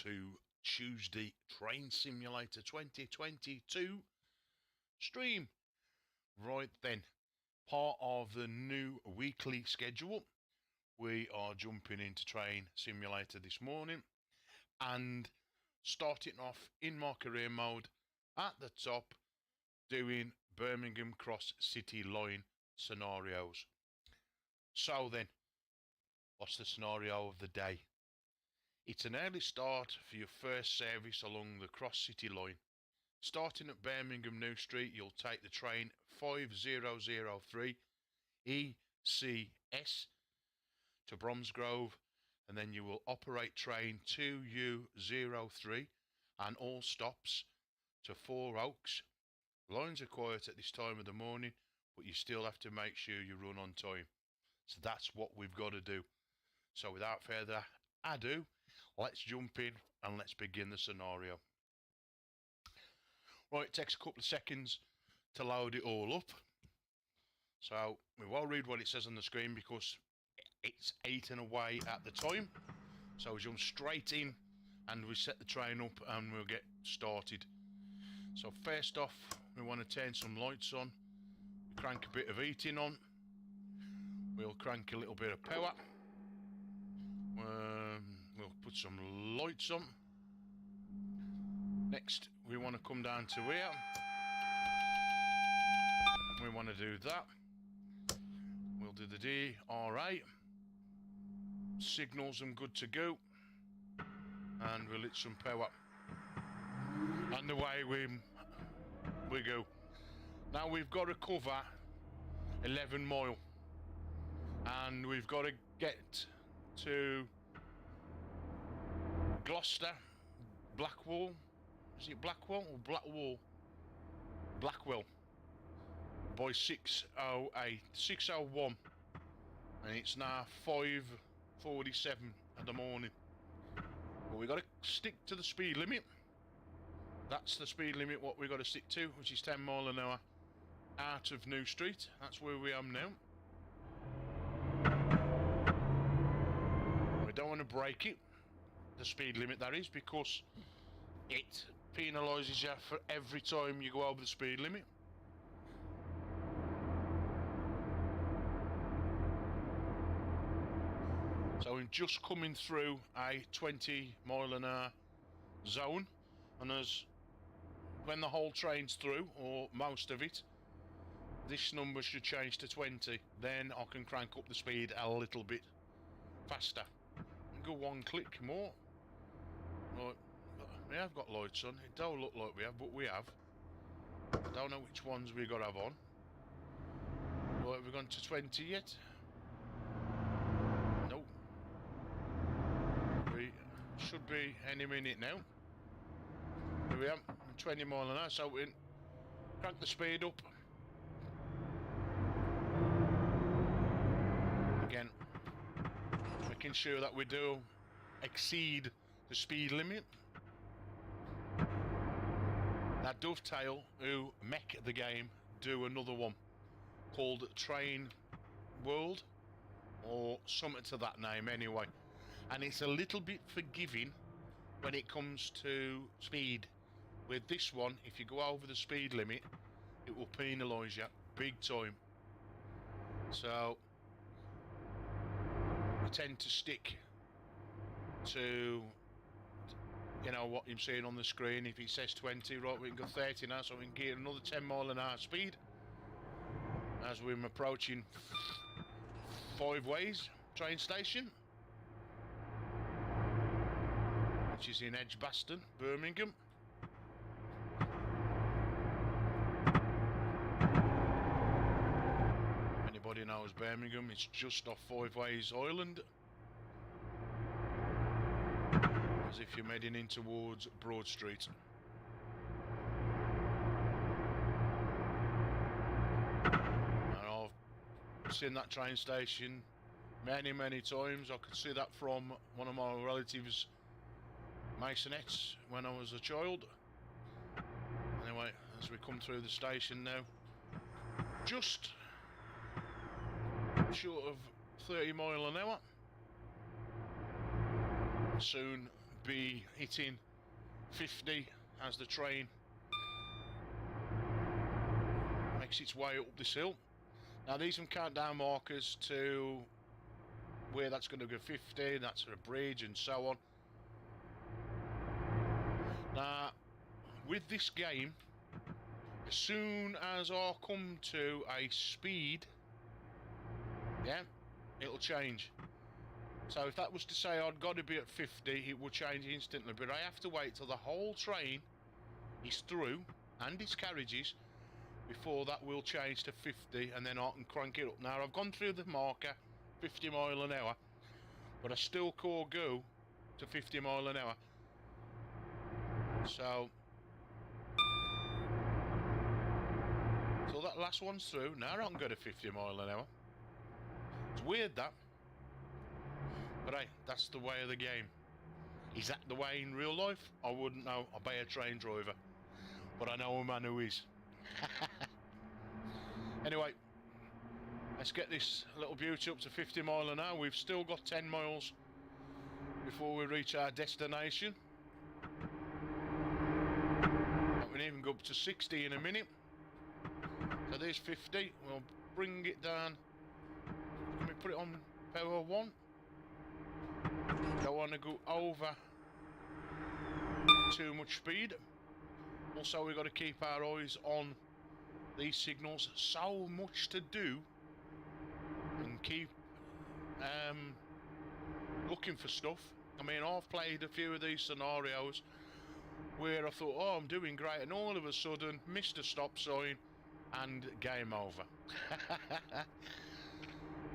to Tuesday Train Simulator 2022 stream. Right then, part of the new weekly schedule, we are jumping into Train Simulator this morning and starting off in my career mode at the top, doing Birmingham Cross City Line scenarios. So then, what's the scenario of the day? It's an early start for your first service along the Cross City Line. Starting at Birmingham New Street, you'll take the train 5003 ECS to Bromsgrove, and then you will operate train 2U03 and all stops to Four Oaks. Lines are quiet at this time of the morning, but you still have to make sure you run on time. So that's what we've got to do. So without further ado, let's jump in and let's begin the scenario. Right, it takes a couple of seconds to load it all up. So we will read what it says on the screen because it's eaten away at the time. So we jump straight in and we set the train up and we'll get started. So first off, we want to turn some lights on. We crank a bit of heating on. We'll crank a little bit of power. We'll put some lights on. Next, we want to come down to here. We want to do that. We'll do the DRA. Signals them good to go. And we'll hit some power. And away we go. Now we've got to cover 11 mile. And we've got to get to Gloucester, Blackwall. Is it Blackwell or Blackwall? Blackwell. By 6:01. And it's now 5:47 in the morning. But we've got to stick to the speed limit. That's the speed limit what we've got to stick to, which is 10 mile an hour out of New Street. That's where we are now. We don't want to break it, the speed limit that is, because it penalises you for every time you go over the speed limit. So I'm just coming through a 20 mile an hour zone, and when the whole train's through, or most of it, this number should change to 20. Then I can crank up the speed a little bit faster. Go one click more. Right, we have got lights on. It don't look like we have, but we have. Don't know which ones we got to have on. Right, have we gone to 20 yet? No. We should be any minute now. Here we are, 20 mile an hour, so we can crank the speed up. Again, making sure that we do exceed the speed limit. Now Dovetail, who make the game, do another one called Train World, or something to that name anyway, and it's a little bit forgiving when it comes to speed. With this one, if you go over the speed limit, it will penalise you big time. So we tend to stick to, you know, what you're seeing on the screen. If it says 20, right, we can go 30 now, so we can get another 10 mile an hour speed as we're approaching Five Ways train station, which is in Edgbaston, Birmingham. Anybody knows Birmingham, it's just off Five Ways Island, as if you're heading in towards Broad Street. And I've seen that train station many times. I could see that from one of my relatives' masonettes when I was a child. Anyway, as we come through the station now, just short of 30 mile an hour. Soon be hitting 50 as the train makes its way up this hill. Now these are countdown markers to where that's going to go 50, that's a bridge and so on. Now with this game, as soon as I come to a speed, yeah, it'll change. So if that was to say I'd got to be at 50, it would change instantly, but I have to wait till the whole train is through and its carriages before that will change to 50, and then I can crank it up. Now I've gone through the marker 50 mile an hour, but I still can't go to 50 mile an hour. So till that last one's through, now I can go to 50 mile an hour. It's weird that, but hey, that's the way of the game. Is that the way in real life? I wouldn't know. I'll be a train driver, but I know a man who is. Anyway, let's get this little beauty up to 50 mile an hour. We've still got 10 miles before we reach our destination. We can even go up to 60 in a minute. So there's 50. We'll bring it down. Can we put it on power 1? Don't want to go over too much speed. Also, we've got to keep our eyes on these signals. So much to do, and keep looking for stuff. I mean, I've played a few of these scenarios where I thought, oh, I'm doing great, and all of a sudden missed a stop sign and game over.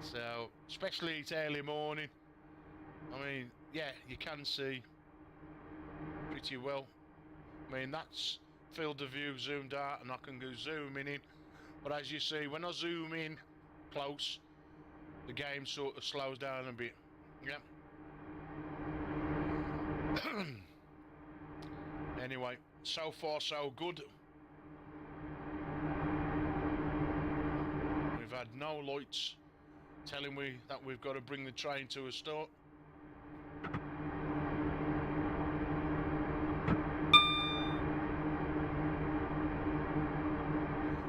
So, especially it's early morning. I mean, yeah, you can see pretty well. I mean, that's field of view zoomed out, and I can go zooming in. But as you see, when I zoom in close, the game sort of slows down a bit. Yeah. Anyway, so far so good. We've had no lights telling me that we've got to bring the train to a stop.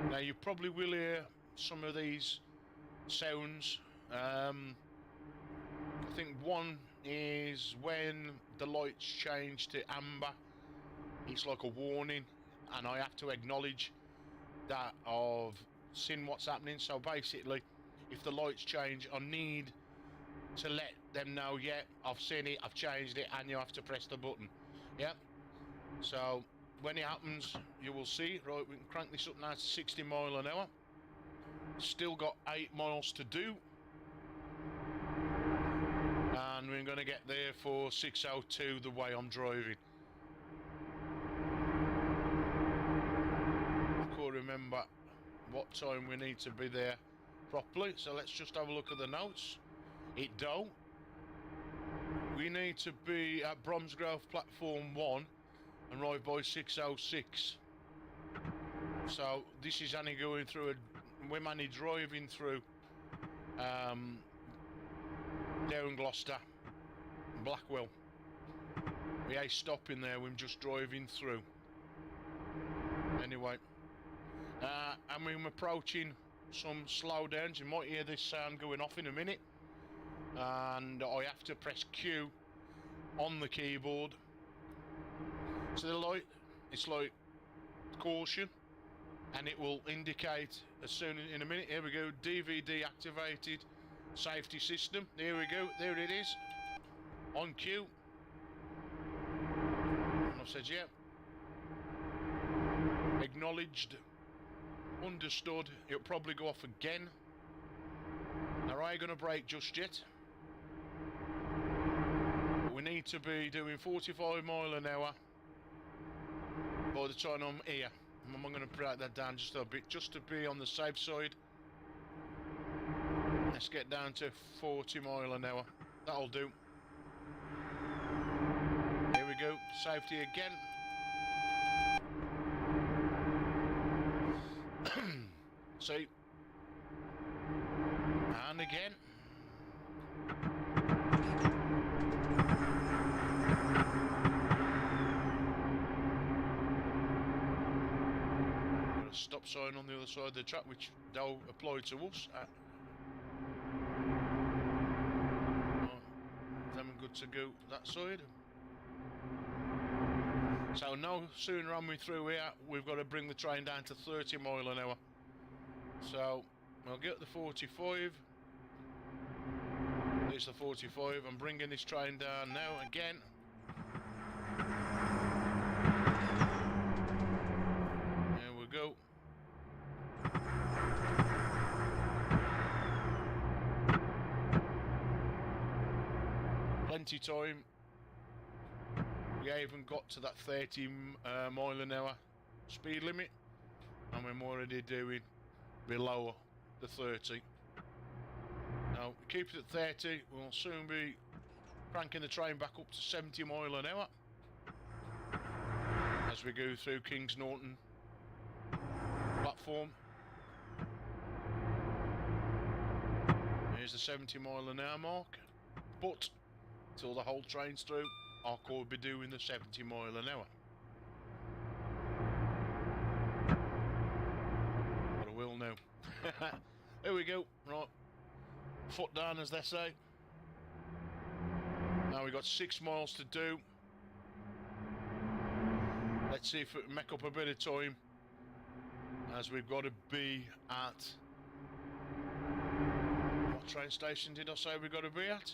Now you probably will hear some of these sounds. I think one is when the lights change to amber. It's like a warning, and I have to acknowledge that I've seen what's happening. So basically, if the lights change, I need to let them know, yeah, I've seen it, I've changed it, and you have to press the button. Yeah. So when it happens, you will see. Right, we can crank this up now to 60 mile an hour. Still got 8 miles to do, and we're going to get there for 6:02 the way I'm driving. I can't remember what time we need to be there properly, so let's just have a look at the notes. It do. We need to be at Bromsgrove platform 1 and arrive by 6:06. So this is only going through we're only driving through down Gloucester, Blackwell. We ain't stopping there, we're just driving through. Anyway, and we're approaching some slowdowns. You might hear this sound going off in a minute, and I have to press Q on the keyboard. So the light, it's like caution, and it will indicate as soon in a minute. Here we go, DVD activated safety system. There we go, there it is, on cue. And I've said, yeah, acknowledged, understood. It'll probably go off again. Now I ain't gonna brake just yet. But we need to be doing 45 mile an hour by the time I'm here. I'm going to break that down just a bit, just to be on the safe side. Let's get down to 40 mile an hour. That'll do. Here we go, safety again. See, and again. stop sign on the other side of the track, which they'll apply to us. Them good to go that side. So no sooner am we through here, we've got to bring the train down to 30 mile an hour. So we'll get the 45. There's the 45. I'm bringing this train down now again. There we go. Plenty time. We haven't got to that 30 mile an hour speed limit, and we're already doing below the 30. Now we keep it at 30, we'll soon be cranking the train back up to 70 mile an hour as we go through Kings Norton platform. Here's the 70 mile an hour mark, but till the whole train's through, I could be doing the 70 mile an hour. But I will now. There we go. Right. Foot down, as they say. Now we've got 6 miles to do. Let's see if we can make up a bit of time, as we've got to be at... What train station did I say we've got to be at?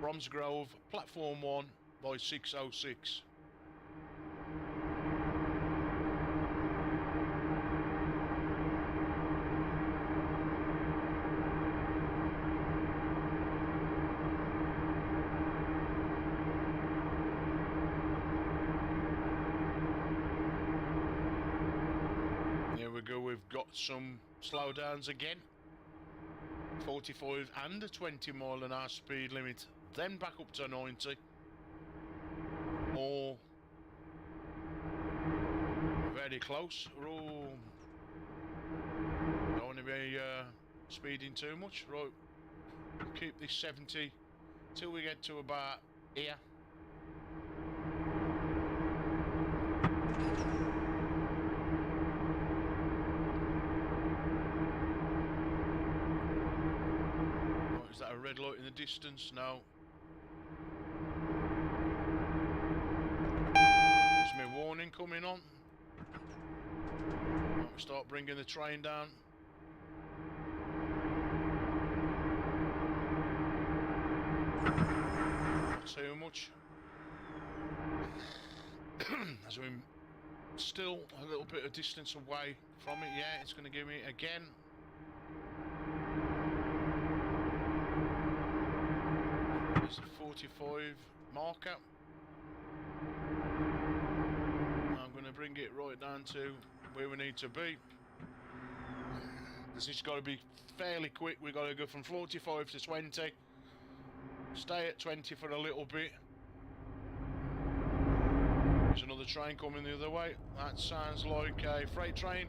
Bromsgrove, platform 1 by 6:06. There we go, we've got some slowdowns again. 45 and a 20 mile an hour speed limit, then back up to 90. Or very close. Oh, don't want to be speeding too much. Right, we'll keep this 70 till we get to about here. Right, is that a red light in the distance? No. There's my warning coming on. Right, we start bringing the train down. Not too much. As we're still a little bit of distance away from it. Yeah, it's going to give me again. There's a 45 marker. I'm going to bring it right down to where we need to be. This has got to be fairly quick. We've got to go from 45 to 20. Stay at 20 for a little bit. There's another train coming the other way. That sounds like a freight train.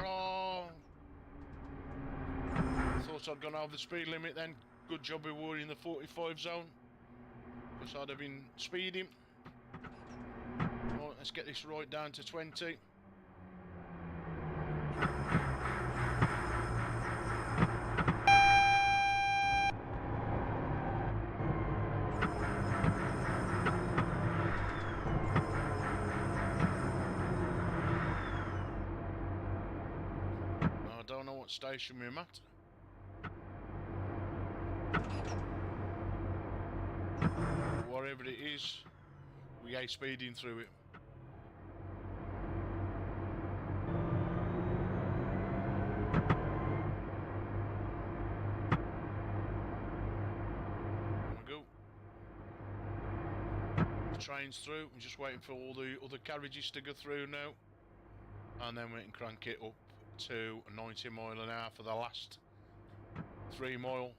Oh, thought I'd gone over the speed limit then. Good job we were in the 45 zone, because I'd have been speeding. Right, let's get this right down to 20. I don't know what station we're at. Whatever it is, we are speeding through it. There we go. The train's through. I'm just waiting for all the other carriages to go through now, and then we can crank it up to 90 mile an hour for the last 3 mile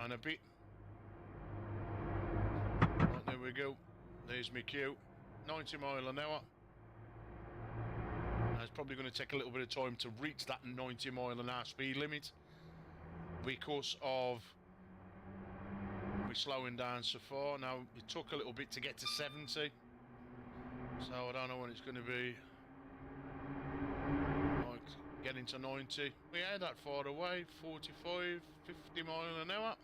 and a bit. Right, there we go. There's my cue. 90 mile an hour. And it's probably going to take a little bit of time to reach that 90 mile an hour speed limit, because of we're slowing down so far. Now, it took a little bit to get to 70, so I don't know when it's going to be getting to 90. We ain't that far away, 45, 50 mile an hour.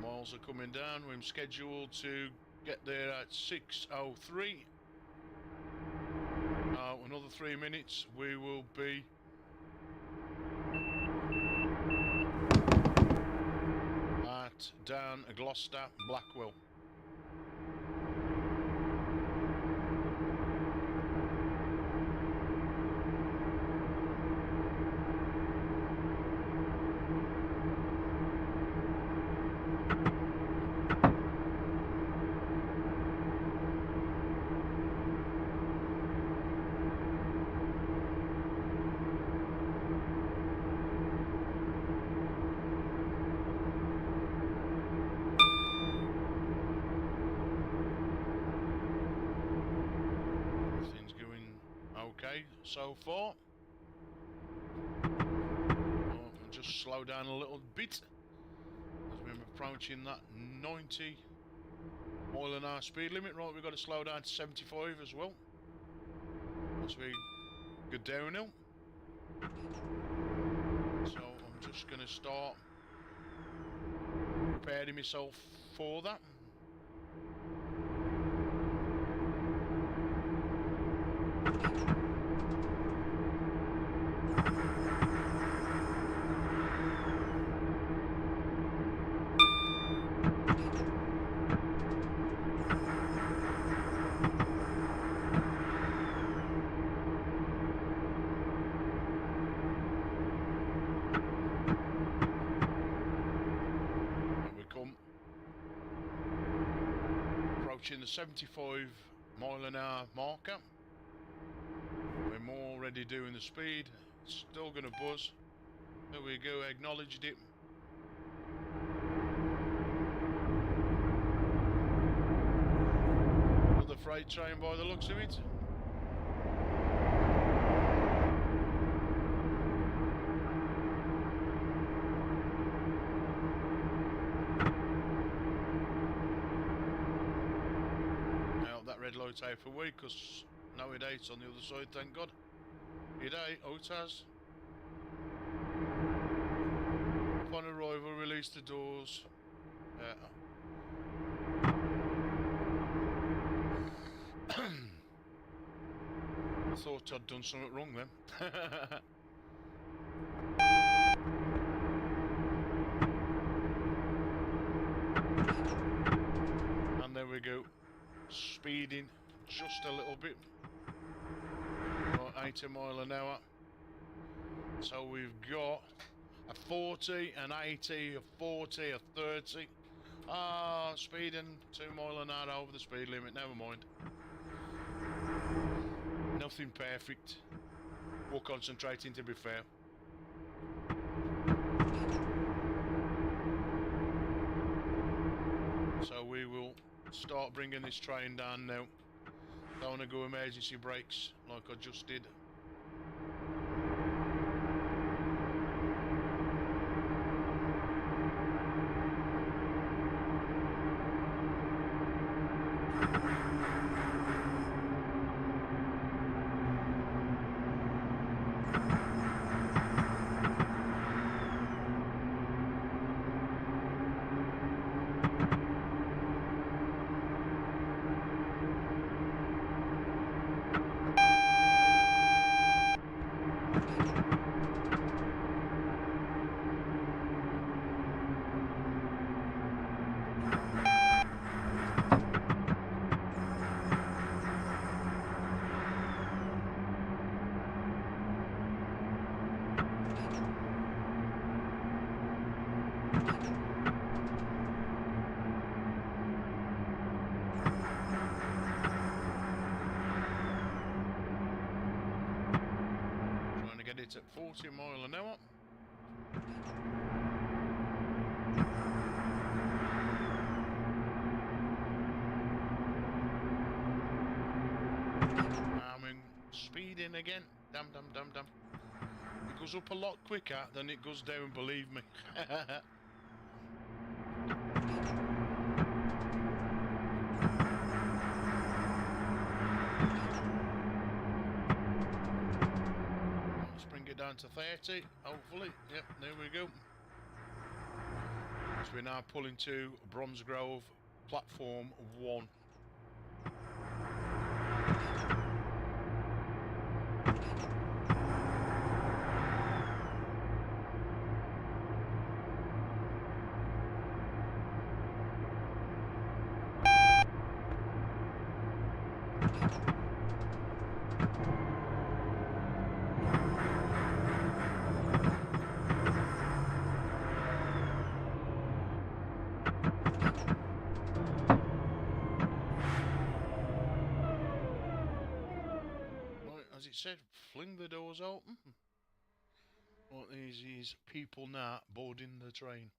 Miles are coming down. We're scheduled to get there at 6:03. Another 3 minutes, we will be at down Gloucester, Blackwell. Okay, so far. I'll just slow down a little bit as we're approaching that 90 mile an hour speed limit. Right, we've got to slow down to 75 as well as we go downhill. So I'm just going to start preparing myself for that. Approaching the 75 mile an hour marker. We're already doing the speed. It's still going to buzz. There we go, acknowledged it. Another freight train by the looks of it. Red light out for week, because now it ain't on the other side, thank God. It ain't, oh it has. Upon arrival, release the doors. I thought I'd done something wrong then. And there we go. Speeding just a little bit, 80 mile an hour. So we've got a 40, an 80, a 40, a 30. Speeding 2 mile an hour over the speed limit, never mind. Nothing perfect. We're concentrating, to be fair. So we will start bringing this train down now. Don't want to go emergency brakes like I just did. It's at 40 mile an hour. Speeding again. Damn. It goes up a lot quicker than it goes down, believe me. Let's bring it down to 30, hopefully. Yep, there we go. So we're now pulling to Bromsgrove, platform 1. As it said, fling the doors open. Right, these people now boarding the train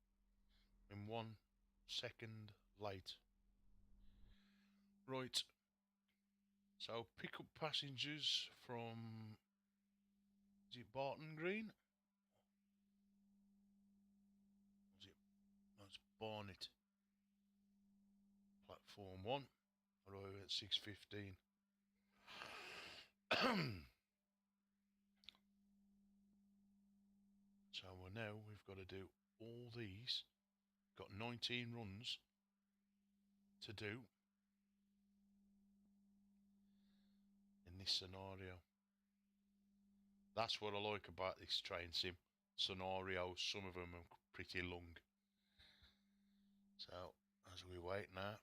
in 1 second late. Right, so pick up passengers from, is it Barton Green? Is it, no, it's Barnet. Platform 1, arrive at 6:15. So now we've got to do all these. Got 19 runs to do in this scenario. That's what I like about this train sim. Scenarios, some of them are pretty long. So as we wait now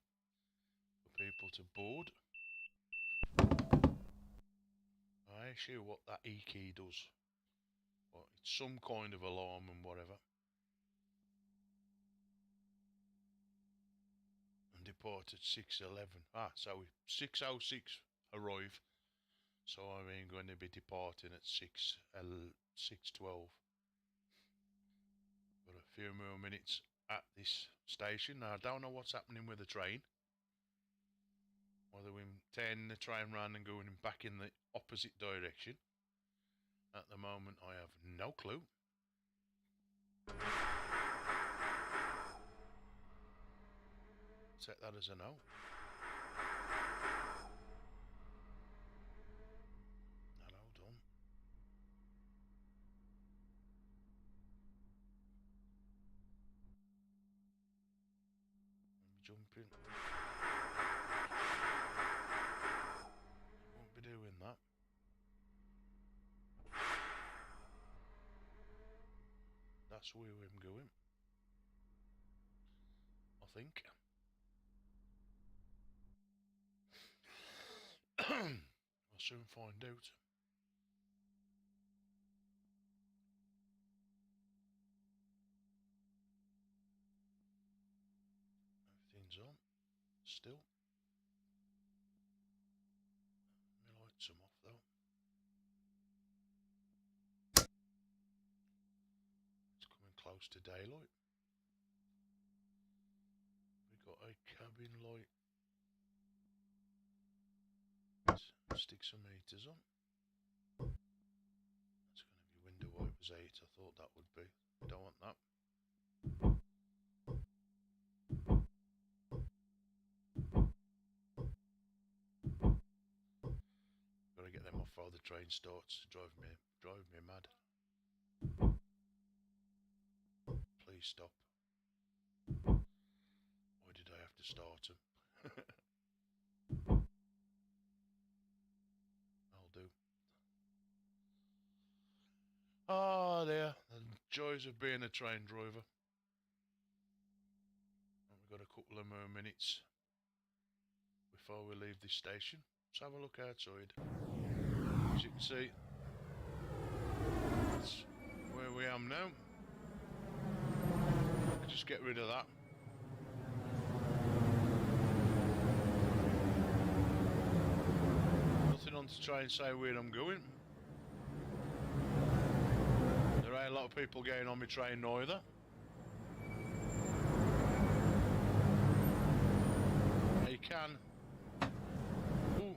for people to board, I ask you what that E key does. Well, it's some kind of alarm and whatever. And depart at 6:11. So 6:06 arrive. So I'm going to be departing at 6:12. Got a few more minutes at this station. Now I don't know what's happening with the train. Whether we're turning the train round and going back in the opposite direction. At the moment I have no clue. Set that as a no. Now hold on. Let me jump in. Won't be doing that. That's where I'm going, I think. I'll soon find out. Everything's on. Still. My lights are off though. It's coming close to daylight. We've got a cabin light. Let's stick some meters on. That's going to be window wipers 8. I thought that would be. Don't want that. Gotta get them off before the train starts. Drive me mad. Please stop. Why did I have to start them? I'll do. Ah, there. The joys of being a train driver. And we've got a couple of more minutes before we leave this station. Let's have a look outside. As you can see, that's where we am now. Just get rid of that. Nothing on to try and say where I'm going. There ain't a lot of people getting on my train neither. You can. Ooh.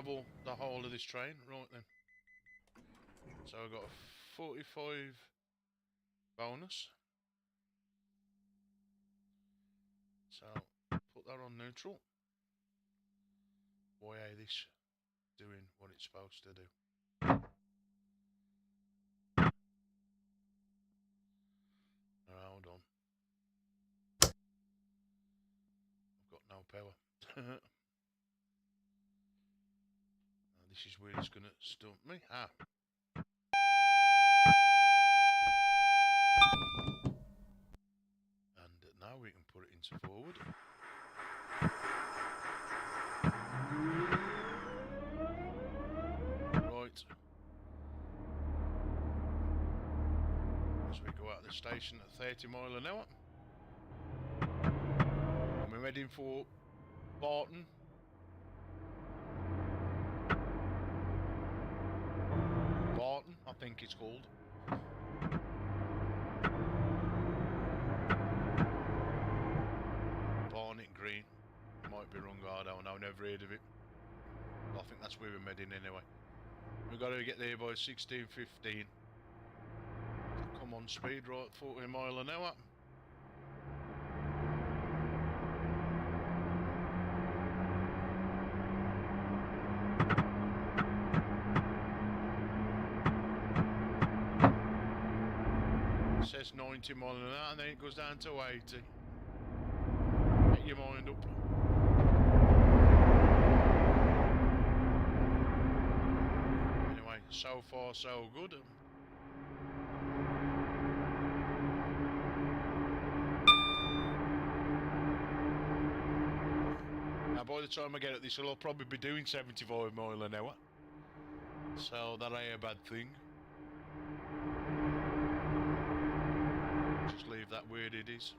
travel the whole of this train. Right then. So I got a 45 bonus. So put that on neutral. Why is this doing what it's supposed to do? Hold on. I've got no power. This is where it's going to stump me. And now we can put it into forward. Right. So we go out of the station at 30 mile an hour. And we're heading for Barton. Barton, I think it's called. Barnet Green. Might be wrong, I don't know, never heard of it. I think that's where we're heading anyway. We've got to get there by 16:15. Come on, speed, right, 40 mile an hour. It says 90 mile an hour and then it goes down to 80. Get your mind up. Anyway, so far so good. Now by the time I get at this, I'll probably be doing 75 mile an hour. So that ain't a bad thing. Just leave that where it is.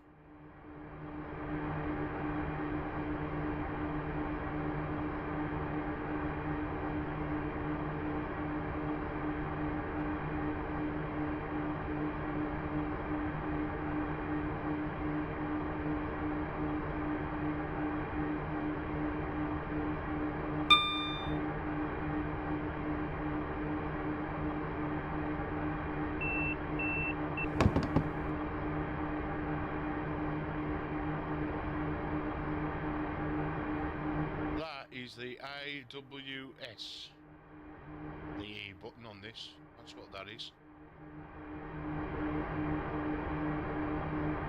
The AWS, the E button on this, that's what that is.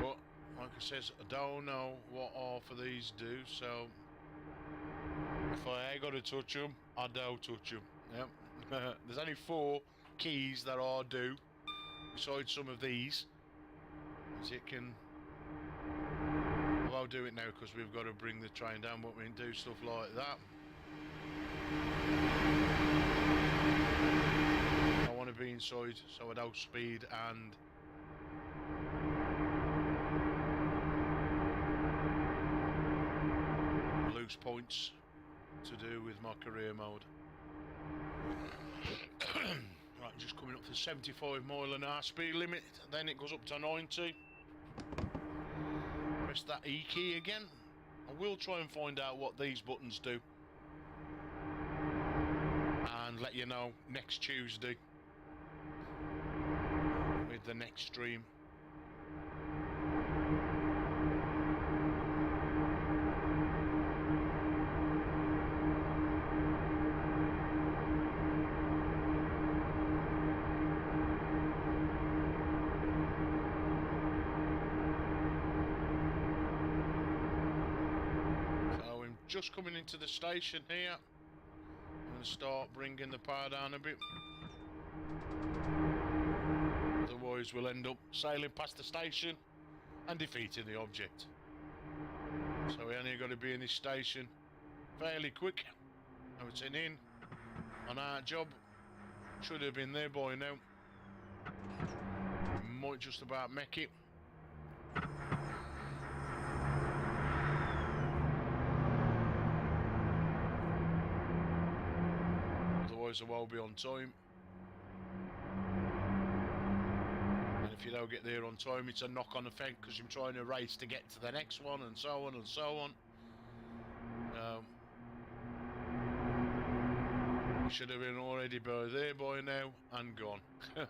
But like it says, I don't know what half of these do, so if I ain't got to touch them, I don't touch them. Yep. There's only 4 keys that I do besides some of these, as it can. Well, I'll do it now because we've got to bring the train down, but we can do stuff like that. I want to be inside so I don't speed, and lose points to do with my career mode. Right, just coming up to 75 mile an hour speed limit, then it goes up to 90. Press that E key again. I will try and find out what these buttons do and let you know next Tuesday with the next stream. So I'm just coming into the station here. And start bringing the power down a bit. Otherwise we'll end up sailing past the station and defeating the object. So we only got to be in this station fairly quick. Now it's an in on our job. Should have been there by now. Might just about make it. Otherwise I won't be on time. And if you don't get there on time, it's a knock-on effect because you're trying to race to get to the next one, and so on and so on. We should have been already by there by now and gone. Tail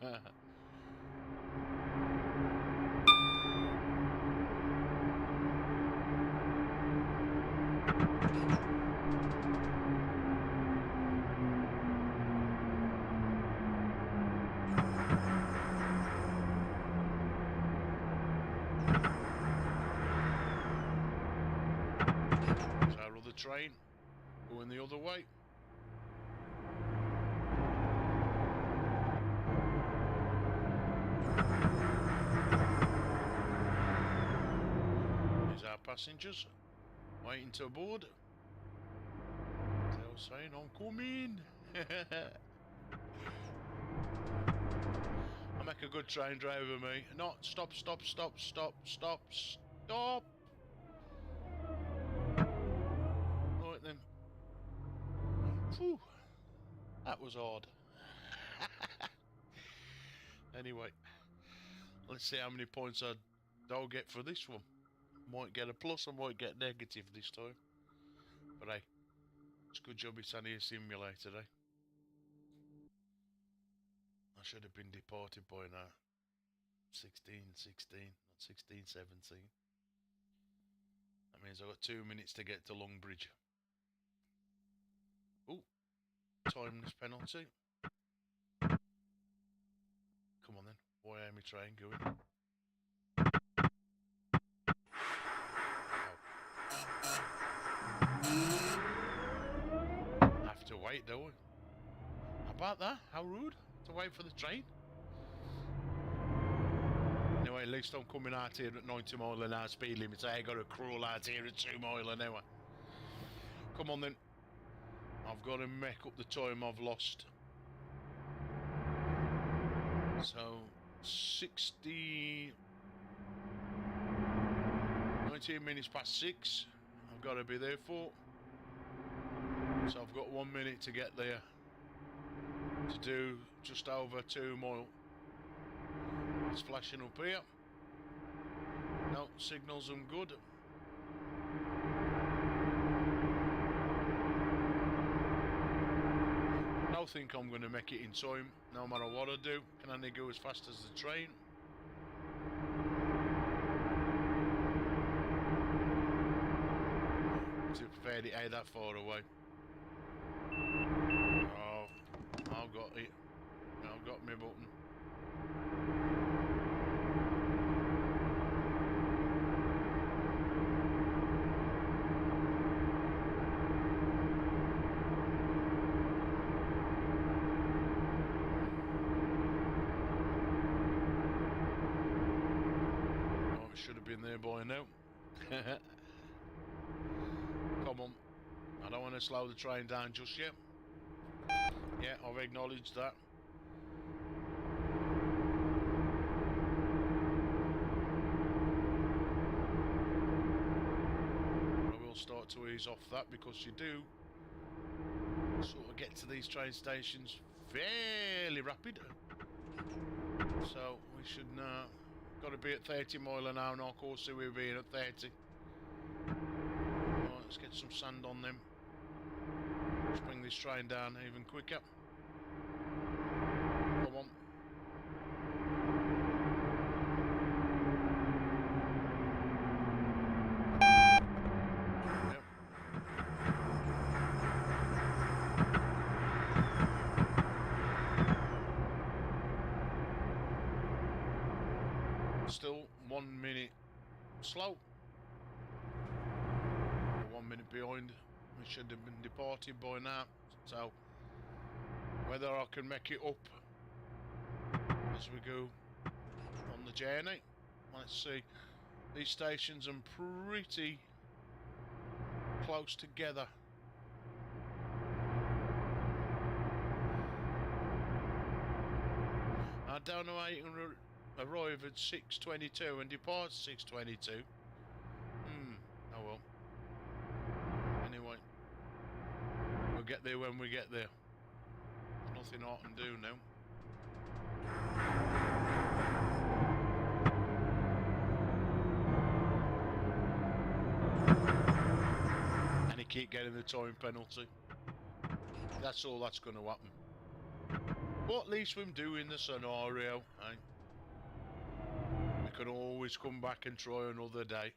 of the train going the other way. There's our passengers waiting to board. Tail saying, I'm coming. I make a good train driver, me. Not stop, stop, stop, stop, stop, stop. Right then. Whew. That was odd. Anyway, let's see how many points I'll get for this one. Might get a plus, I might get negative this time. But hey, it's a good job it's only a simulator, eh? I should have been departed by now. 16, not 16, 17. That means I've got 2 minutes to get to Longbridge. Oh, timeless penalty. Come on then, why ain't my train going? Oh. Have to wait, don't we? How about that? How rude to wait for the train. Anyway, at least I'm coming out here at 90 mile an hour speed limit. I ain't got to crawl out here at 2 mile an hour. Come on then. I've got to make up the time I've lost. So, 19 minutes past 6. I've got to be there for. So I've got 1 minute to get there. To do just over 2 mile. It's flashing up here. No, signals I'm good. I don't think I'm going to make it in time, no matter what I do. Can only go as fast as the train. To be fair, it ain't that far away. Oh, I've got it. I've got my button. Should have been there by now. Come on. I don't want to slow the train down just yet. Yeah, I've acknowledged that. I will start to ease off that because you do sort of get to these train stations fairly rapid. So we should got to be at 30 mile an hour now. Of course, we're being at 30. Right, let's get some sand on them. Let's bring this train down even quicker. Come on. Yep. Still 1 minute slow. 1 minute behind. We should have been departed by now. So whether I can make it up as we go on the journey. Let's see. These stations are pretty close together. I don't know how you can arrive at 6:22 and depart 6:22. Oh well. Anyway, we'll get there when we get there. Nothing I can do now. And he keep getting the time penalty. That's all that's going to happen. But at least we're doing the scenario. Eh? We can always come back and try another day.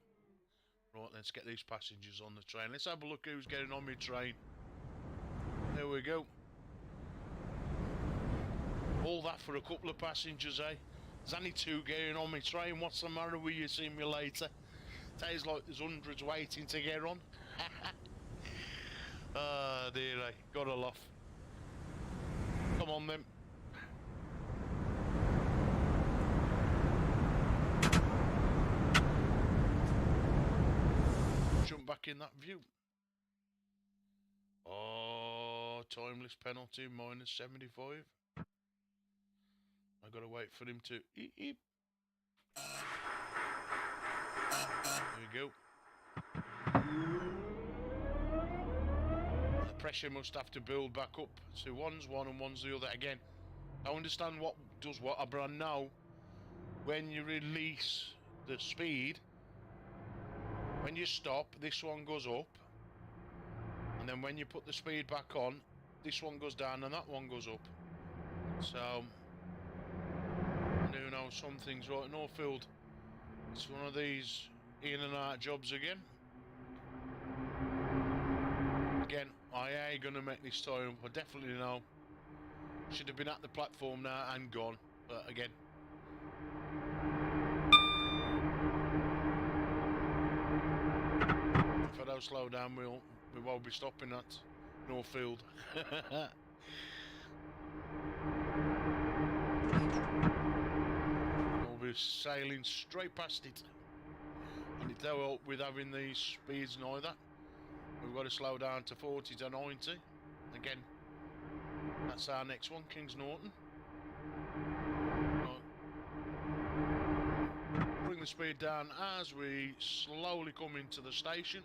Right, let's get these passengers on the train. Let's have a look who's getting on my train. There we go. All that for a couple of passengers, eh? There's only 2 getting on my train. What's the matter with you, simulator? Tastes like there's hundreds waiting to get on. Ah, dear, eh? Gotta laugh. Come on, then. Jump back in that view. Oh, timeless penalty, -75. I gotta wait for him to eep, eep. There we go. The pressure must have to build back up. So one's one and one's the other. Again, I understand what does what, but I know when you release the speed, when you stop, this one goes up. And then when you put the speed back on, this one goes down and that one goes up. So, I do know something's right. Northfield, it's one of these in and out jobs again. Again, I ain't gonna make this time. I definitely know. Should have been at the platform now and gone. But again. If I don't slow down, we won't be stopping at Northfield. We'll be sailing straight past it. And it don't help with having these speeds neither. We've got to slow down to 40 to 90. Again, that's our next one, Kings Norton. Right. Bring the speed down as we slowly come into the station.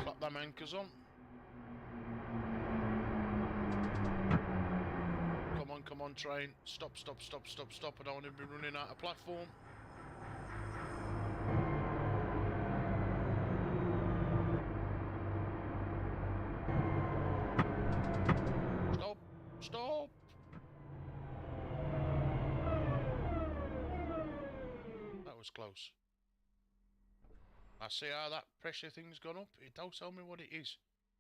Clap them anchors on. Come on, train. Stop. I don't want to be running out of platform. Stop. That was close. I see how that pressure thing's gone up. It don't tell me what it is.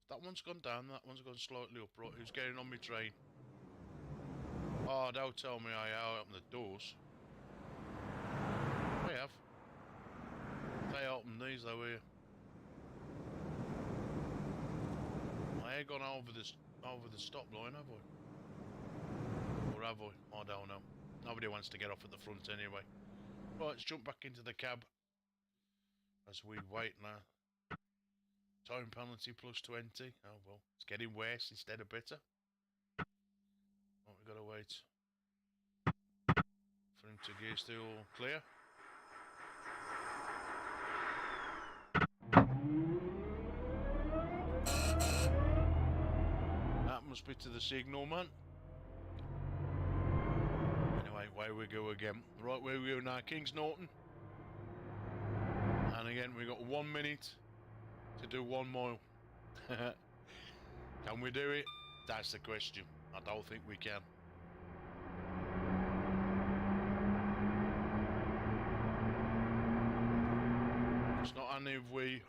That one's gone down, that one's gone slightly up. Right, who's getting on my train? Oh, don't tell me I open the doors. They have. They open these though here. I ain't gone over the stop line, have I? Or have I? I don't know. Nobody wants to get off at the front anyway. Right, let's jump back into the cab as we wait now. Time penalty +20. Oh well, it's getting worse instead of better. Oh, we gotta wait for him to get still clear. That must be to the signal man. Anyway, away we go again. Right, where we go now, Kings Norton. And again, we got 1 minute to do 1 mile. Can we do it? That's the question. I don't think we can. It's not only have we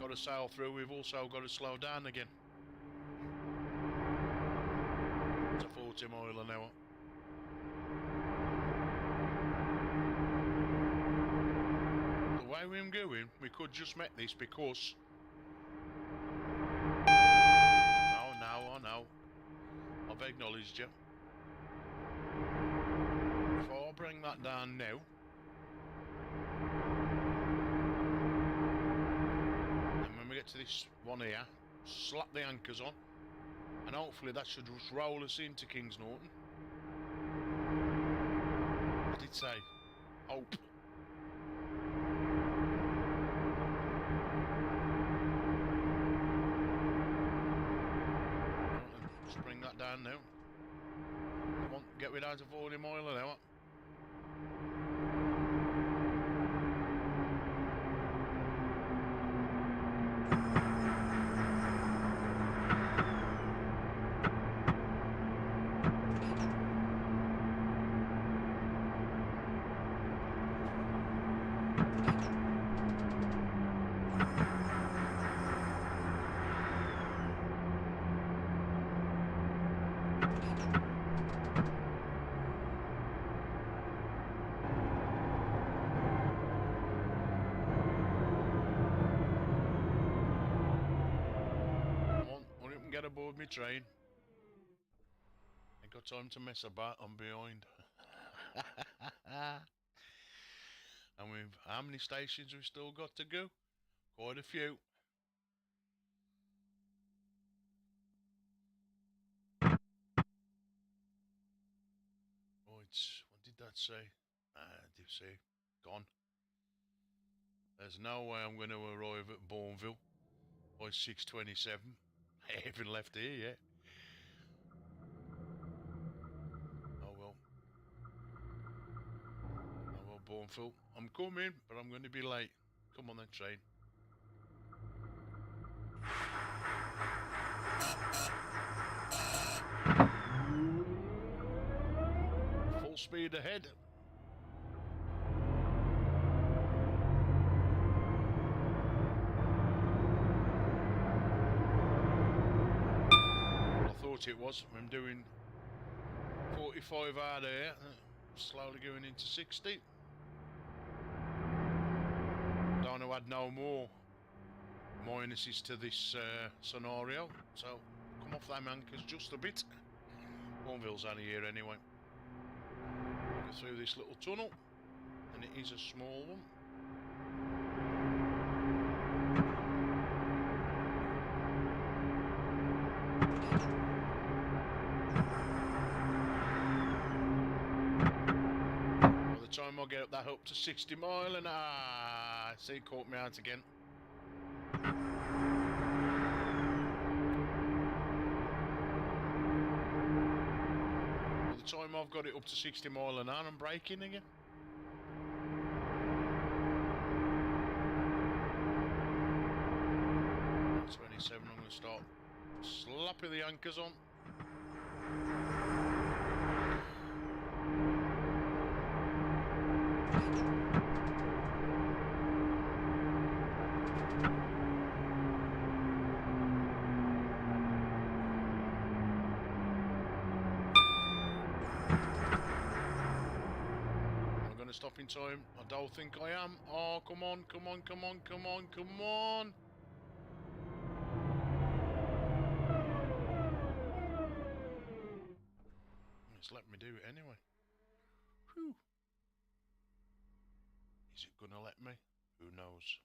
got to sail through, we've also got to slow down again. It's a 40 mile an hour. The way we're going, we could just make this because... Oh no. I've acknowledged you. If I bring that down now... And when we get to this one here, slap the anchors on. And hopefully that should just roll us into Kings Norton. I did say, hope. Just bring that down now. Come on, get me down to 40 mile an hour. board me train. Ain't got time to mess about, I'm behind. And we've, how many stations we've still got to go? Quite a few. Right, what did that say? Did it say gone? There's no way I'm going to arrive at Bourneville by 6:27. I haven't left here yet. Oh well. Oh well, Bourneville. I'm coming, but I'm going to be late. Come on then, train. Full speed ahead. It was. I'm doing 45 out there, slowly going into 60. Don't want to add no more minuses to this scenario, so come off them anchors just a bit. Bourneville's only here anyway. Go through this little tunnel, and it is a small one. Time I'll get that up to 60 mile and see, it caught me out again. By the time I've got it up to 60 mile an hour, I'm braking again. At 27, I'm going to start slapping the anchors on. Stop in time. I don't think I am. Oh, come on, come on, come on, come on, come on. It's let me do it anyway. Whew. Is it gonna let me? Who knows?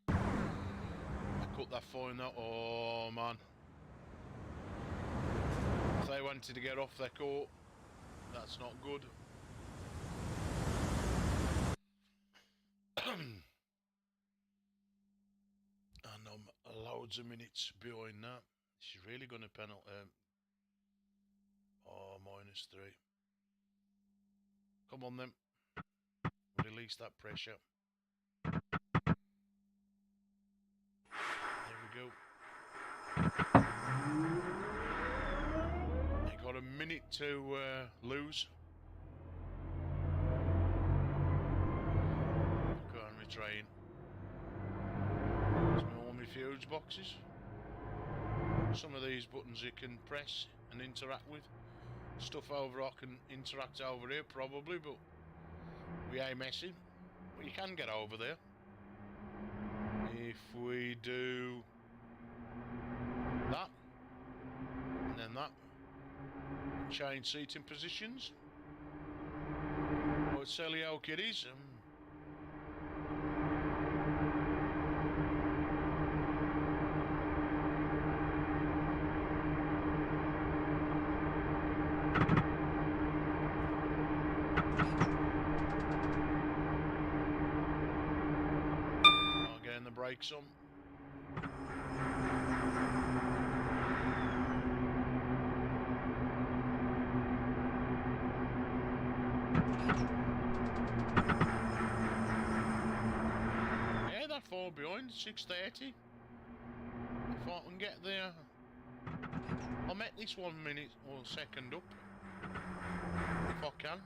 I cut that fine though. Oh man. If they wanted to get off their court, that's not good. And I'm loads of minutes behind that. She's really going to penalty. Oh, -3. Come on then. Release that pressure. There we go. You got a minute to lose. Go on my train. There's all my fuse boxes. Some of these buttons you can press and interact with. Stuff over I can interact over here probably, but we ain't messing. But you can get over there. If we do that, and then that, change seating positions. Well, it's silly old kiddies. Getting the brakes on. Yeah, that far behind, 6:30. If I can get there, I'll make this 1 minute or second up. If I can,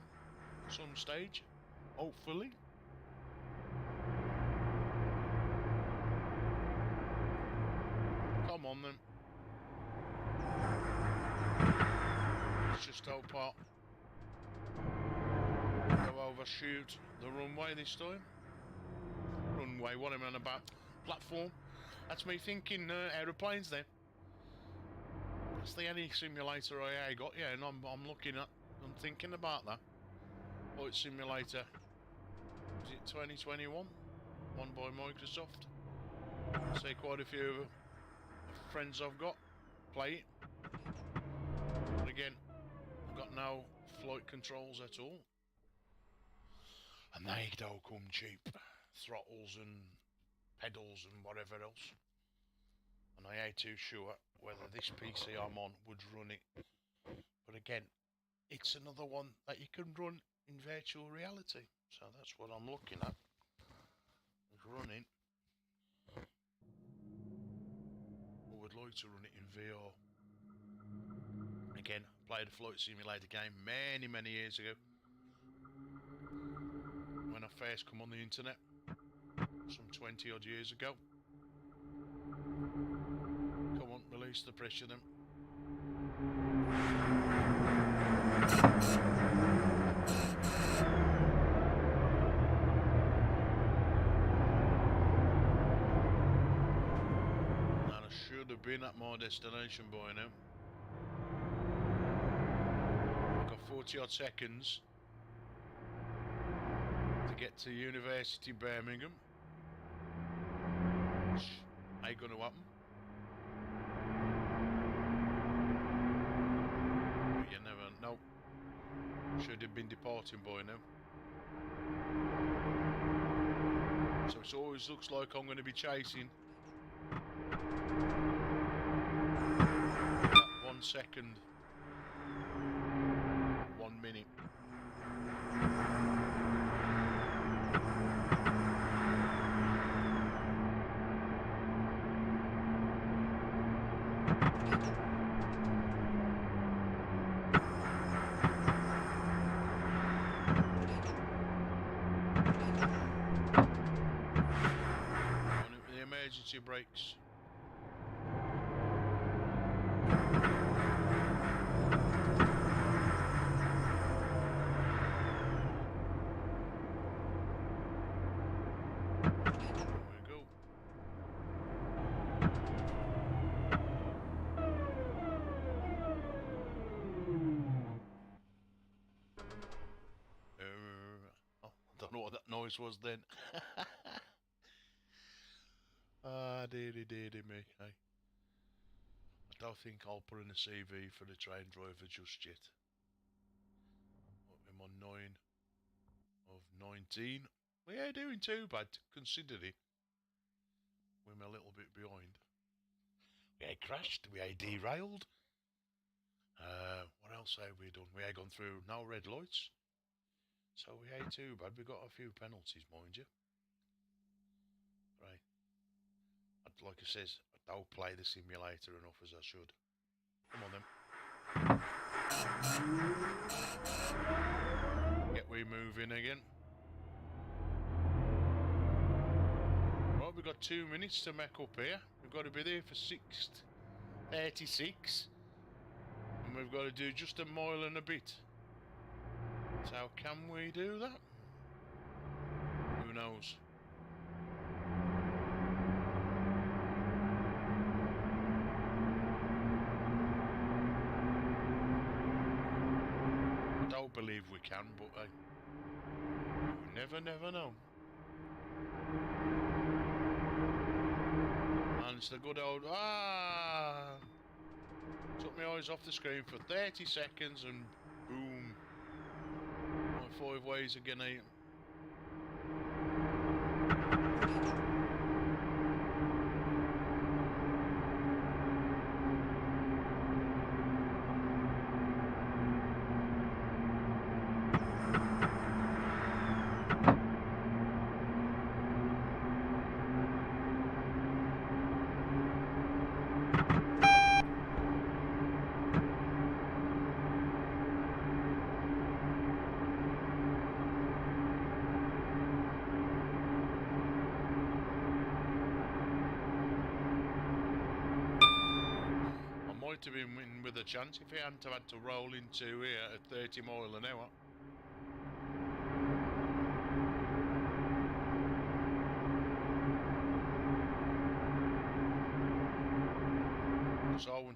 some stage, hopefully. Come on then. Let's just hope I go overshoot the runway this time. Runway, what am I on about? Platform. That's me thinking aeroplanes then. That's the only simulator I got, yeah, and I'm thinking about that. Flight Simulator. Is it 2021? One by Microsoft. I see quite a few friends I've got play it. But again, I've got no flight controls at all. And they don't come cheap. Throttles and pedals and whatever else. And I ain't too sure whether this PC I'm on would run it. But again, it's another one that you can run in virtual reality. So that's what I'm looking at. It's running. I would like to run it in VR. Again, played a flight simulator game many years ago. When I first come on the internet. Some 20 odd years ago. Come on, release the pressure then. And I should have been at my destination by now. I've got 40 odd seconds to get to University Birmingham. Ain't gonna happen. But you never know. Should have been departing by now. So it always looks like I'm going to be chasing that 1 second, 1 minute. Emergency brakes. There we go. Oh, I don't know what that noise was then. Ah, dearie me, hey. I don't think I'll put in a CV for the train driver just yet. I'm on 9 of 19. We ain't doing too bad, considering we're a little bit behind. We ain't crashed, we ain't derailed. What else have we done? We ain't gone through no red lights. So we ain't too bad. We got a few penalties, mind you. Right. Like I says, I don't play the simulator enough as I should. Come on then. Get we moving again. Right, we've got 2 minutes to make up here. We've got to be there for 6:36. And we've got to do just a mile and a bit. So can we do that? Who knows? I don't believe we can, but hey, you never know. And it's the good old took my eyes off the screen for 30 seconds and boom. My 5 ways again, eh? To be in with a chance if he hadn't had to roll into here at 30 mile an hour.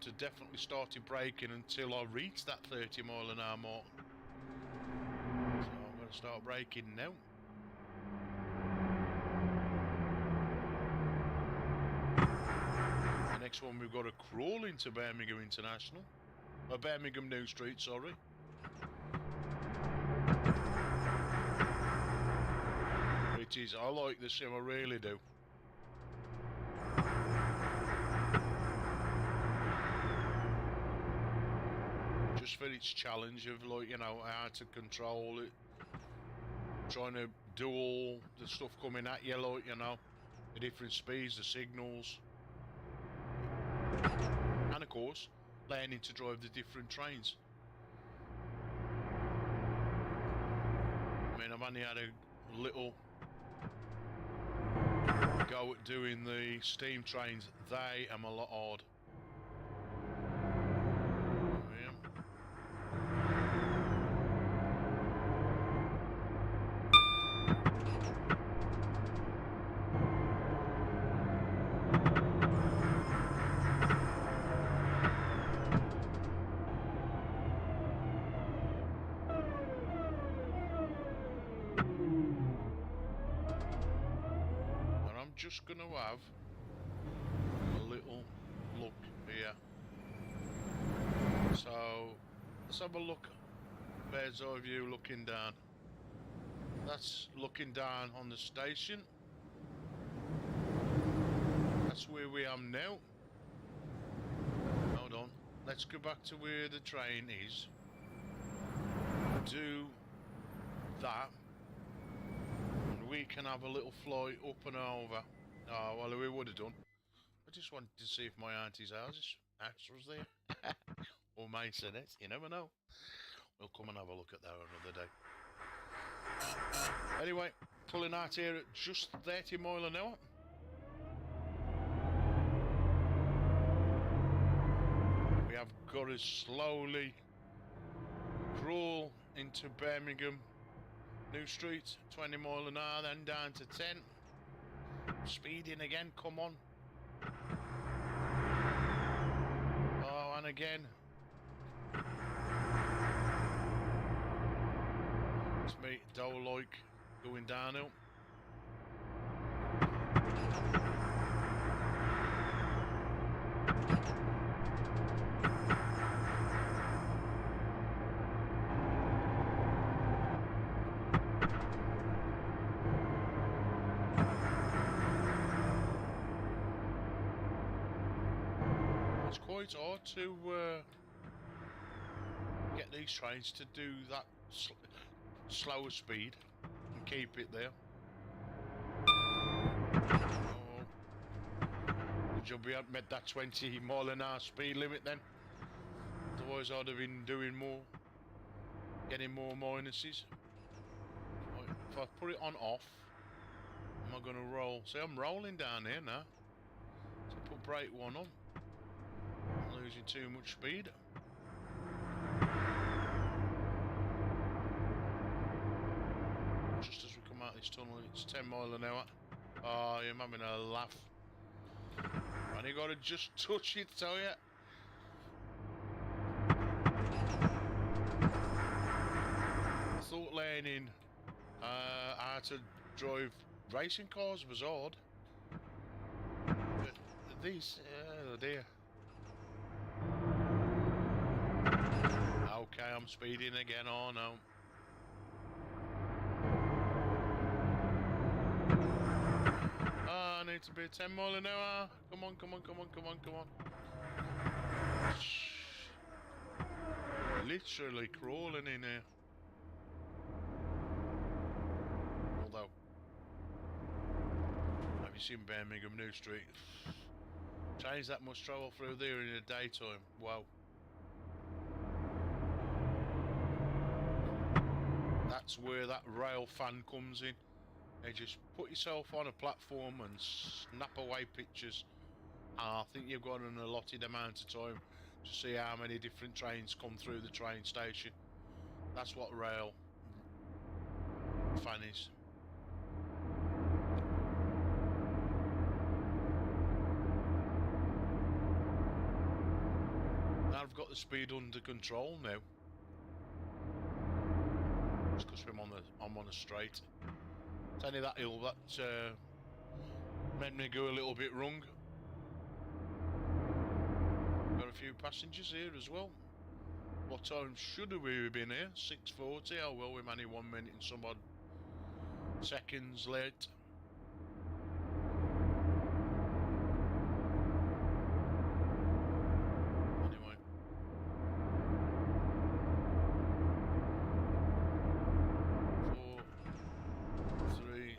wouldn't have definitely started braking until I reached that 30 mph mark. So I'm going to start braking now. The next one we've got to crawl into Birmingham International. Birmingham New Street, sorry. It is. I like the sim, I really do. Just for its challenge of, like, you know, how to control it. Trying to do all the stuff coming at you, like, you know, the different speeds, the signals. And of course, learning to drive the different trains. I mean, I've only had a little go at doing the steam trains. They am a lot hard. Just gonna have a little look here. So let's have a look. Bird's eye view looking down. That's looking down on the station. That's where we are now. Hold on. Let's go back to where the train is. Do that. We can have a little fly up and over. Oh, well, we would have done. I just wanted to see if my auntie's house was there. Or my Senate, you never know. We'll come and have a look at that another day. Anyway, pulling out here at just 30 mph. We have got to slowly crawl into Birmingham New Street, 20 mph, then down to 10. Speeding again, come on. Oh, and again. It's me, Dole-like, going downhill. It's hard to get these trains to do that slower speed and keep it there. Oh. Good job we haven't met that 20 mph speed limit then. Otherwise I'd have been doing more, getting more minuses. Right, if I put it on off, am I going to roll? See, I'm rolling down here now. So put brake one on. Losing too much speed. Just as we come out this tunnel, it's 10 mph. Oh, I'm having a laugh. And you got to just touch it, tell ya. I thought learning how to drive racing cars was hard. But these, oh dear. Okay, I'm speeding again. Oh no. I need to be 10 mph. Come on, come on, come on, come on, come on. Literally crawling in here. Although, have you seen Birmingham New Street? Trains that much travel through there in the daytime. Wow. That's where that rail fan comes in. You just put yourself on a platform and snap away pictures. I think you've got an allotted amount of time to see how many different trains come through the train station. That's what rail fan is. have got the speed under control now. Just because I'm on a straight. It's only that hill that made me go a little bit wrong. Got a few passengers here as well. What time should we have been here? 6:40. Oh well, we're only 1 minute and some odd seconds late. Anyway. 4, 3.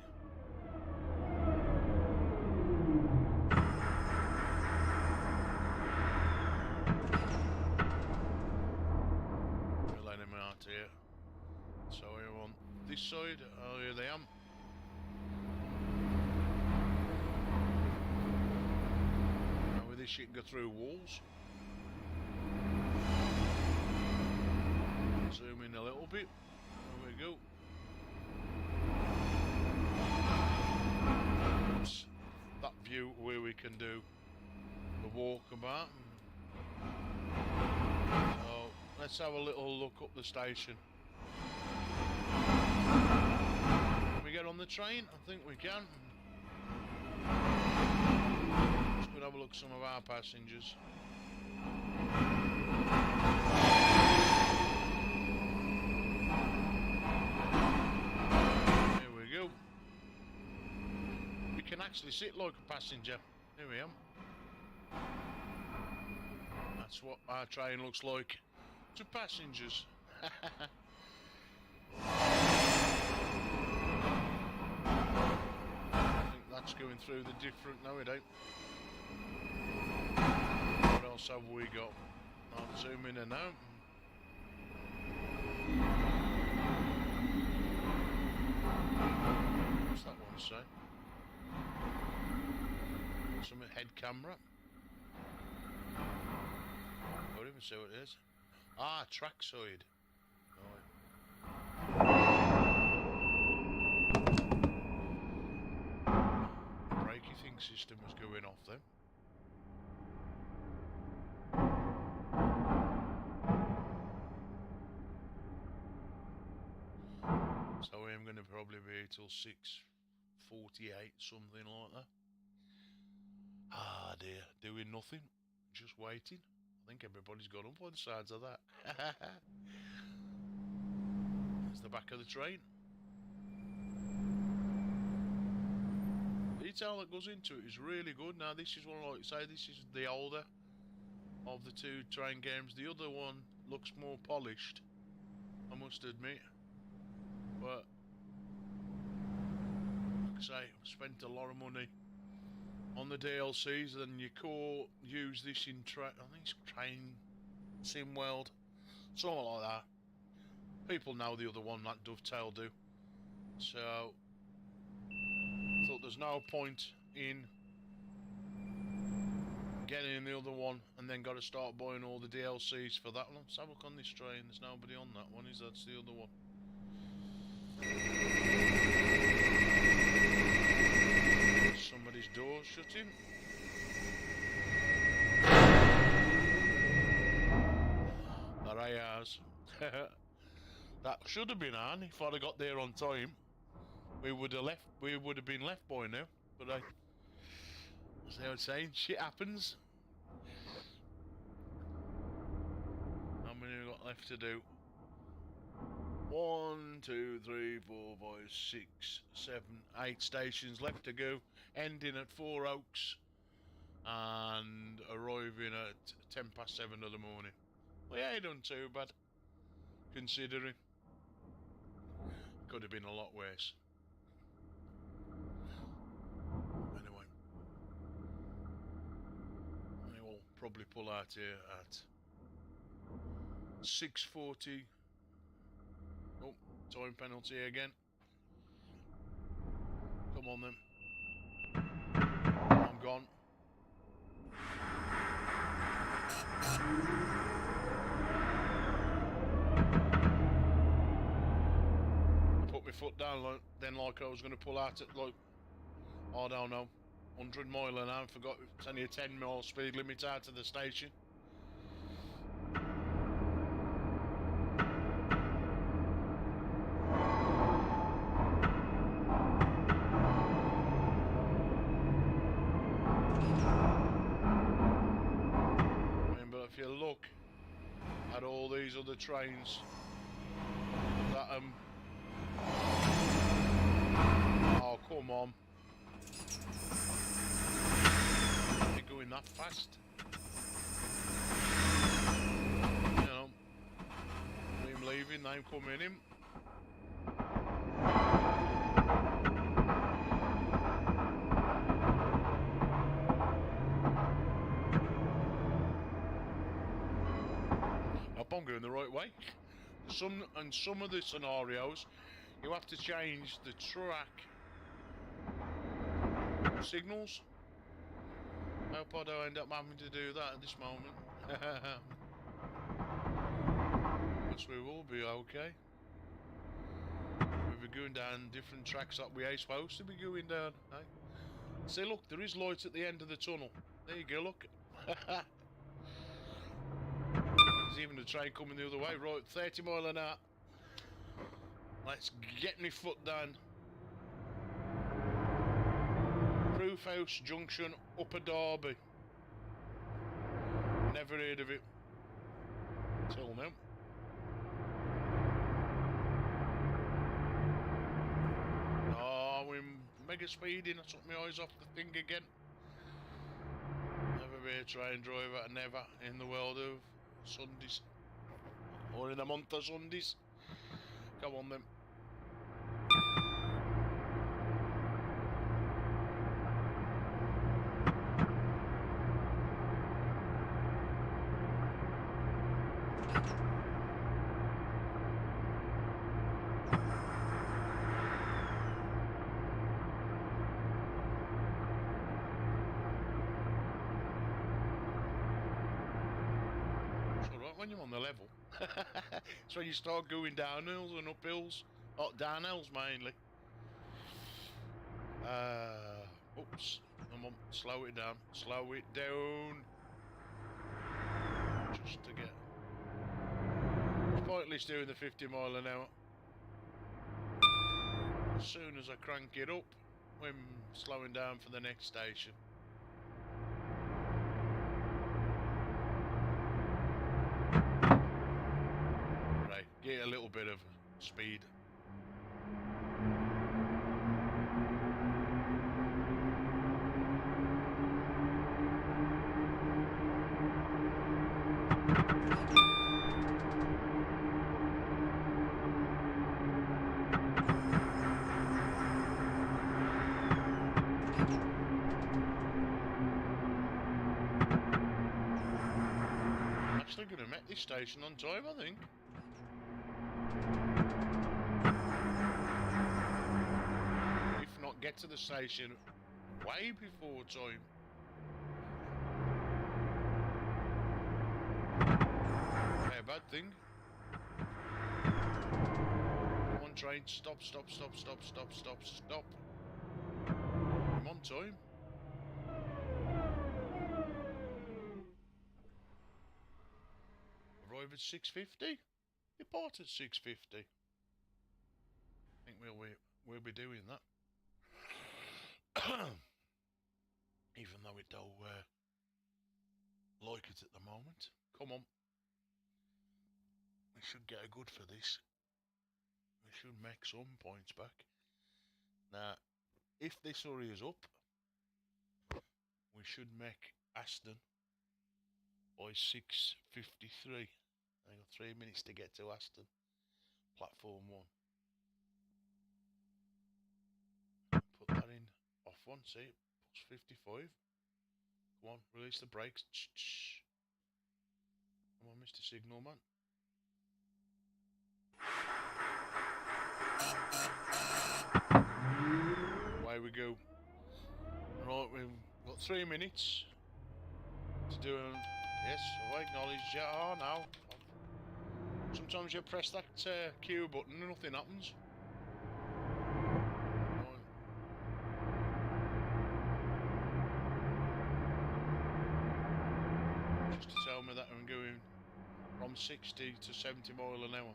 We're letting him out here. So we're on this side. Oh, here they am. Now with this you can go through walls. Zoom in a little bit. There we go. It's that view where we can do the walkabout. So let's have a little look up the station. Can we get on the train? I think we can. Let's go and have a look at some of our passengers. Here we go. We can actually sit like a passenger. Here we are. That's what our train looks like to passengers. I think that's going through the different... No, it ain't. What else have we got? I'll zoom in and out. What's that one say? Some head camera. I don't even see what it is. Ah, trackside. The brakey thing system was going off then. So I'm going to probably be here till 6:48, something like that. Ah dear, doing nothing, just waiting. I think everybody's got up on the sides of that. There's the back of the train. The detail that goes into it is really good. Now this is one, like I say, this is the older of the two train games. The other one looks more polished, I must admit. But like I say, I've spent a lot of money on the DLCs, and your core use this in I think it's Train Sim World, something like that. People know the other one that Dovetail do, so I thought there's no point in getting the other one and then got to start buying all the DLCs for that one. Let's have a look on this train. There's nobody on that one, is that? That's the other one. Somebody's door's shutting. There I has. That should have been on. If I'd have got there on time, we would have left. We would have been left by now. But I see what I'm saying. Shit happens. How many have we got left to do? 1, 2, 3, 4, 5, 6, 7, 8 stations left to go, ending at 4 Oaks and arriving at 7:10 of the morning. Well, yeah, ain't done too bad, considering. Could have been a lot worse. Anyway, we will probably pull out here at 6:40. Oh, time penalty again. Come on then. I'm gone. I put my foot down like I was going to pull out at like, I don't know, 100 mile an hour. I forgot it's only a 10 mile speed limit out of the station. these other trains that oh, come on. They're going that fast. You know, him leaving, them coming in. I'm going the right way. Some of the scenarios, you have to change the track signals. I hope I don't end up having to do that at this moment. But we will be okay. We'll be going down different tracks that we ain't supposed to be going down. Eh? See, look, there is light at the end of the tunnel. There you go, look. There's even a train coming the other way. Right, 30 mile an hour. Let's get my foot down. Proof House Junction, Upper Derby. Never heard of it till now. Oh, we're mega speeding. I took my eyes off the thing again. Never be a train driver, never in the world of Sundays. Or in a month of Sundays. Come on then. When you're on the level, it's when you start going down hills and up hills, down hills mainly. Oops, come on, slow it down, just to get. It's pointless doing the 50 mile an hour. As soon as I crank it up, I'm slowing down for the next station. Get a little bit of speed. I'm actually going to make this station on time, I think. Get to the station way before time. Okay, a bad thing. Come on, train, stop. I'm on time. Arrive at 6:50. Depart at 6:50. I think we'll be doing that. Even though it don't like it at the moment. Come on. We should get a good for this. We should make some points back. Now, if this hurries up, we should make Aston by 6:53. I got 3 minutes to get to Aston. Platform 1. Put that in. Off one, see, plus 55. Come on, release the brakes. Come on, Mr. Signal Man. Away we go. Right, we've got 3 minutes to do it. Yes, I acknowledge you. Oh, no. Sometimes you press that Q button and nothing happens. Tell me that I'm going from 60 to 70 mile an hour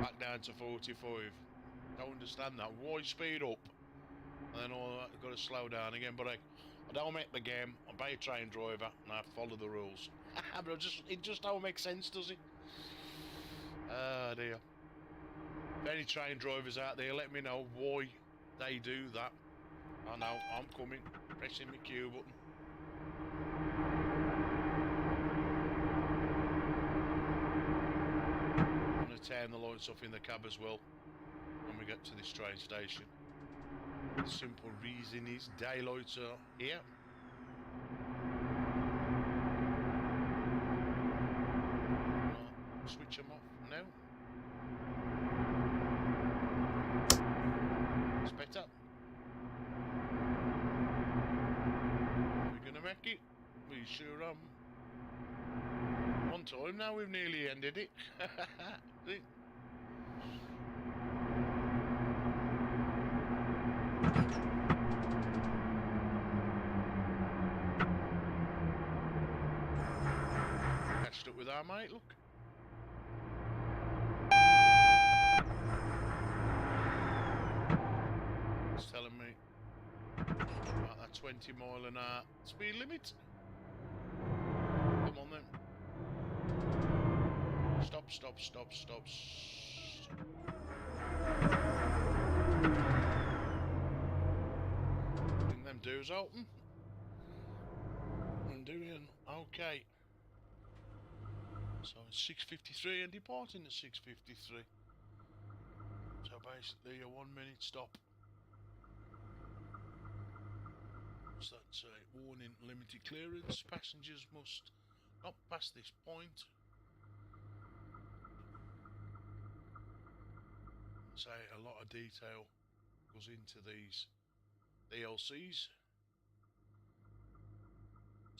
back down to 45. Don't understand that. Why speed up and then all that, I've got to slow down again? But I don't make the game. I'm a train driver and I follow the rules. But it just don't make sense, does it? Ah, dear. If any train drivers out there, let me know why they do that. I know, I'm coming. Pressing my Q button. I'm going to turn the lights off in the cab as well when we get to this train station. The simple reason is daylights are here. Switch them off now. It's better. We're gonna make it. We sure am. One time now, we've nearly ended it. Catched up with our mate, look. It's telling me about that 20-mile-an-hour speed limit. Come on then. Stop, stop, stop, stop. Bring them doors open. I'm doing okay. So it's 6:53 and departing at 6:53. So basically a 1 minute stop. So that's a warning, limited clearance. Passengers must not pass this point. Say a lot of detail goes into these DLCs.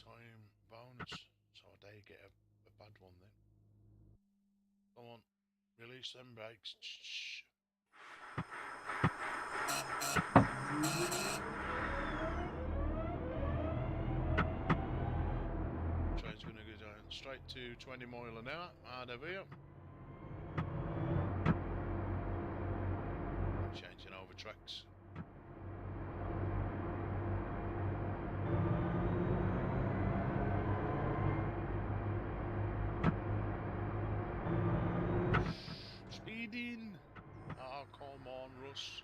Time bonus. So they get a bad one then. Come on, release them brakes. Train's going to go down straight to 20 mile an hour out of here. Changing over tracks. Speeding. Oh, come on, Russ.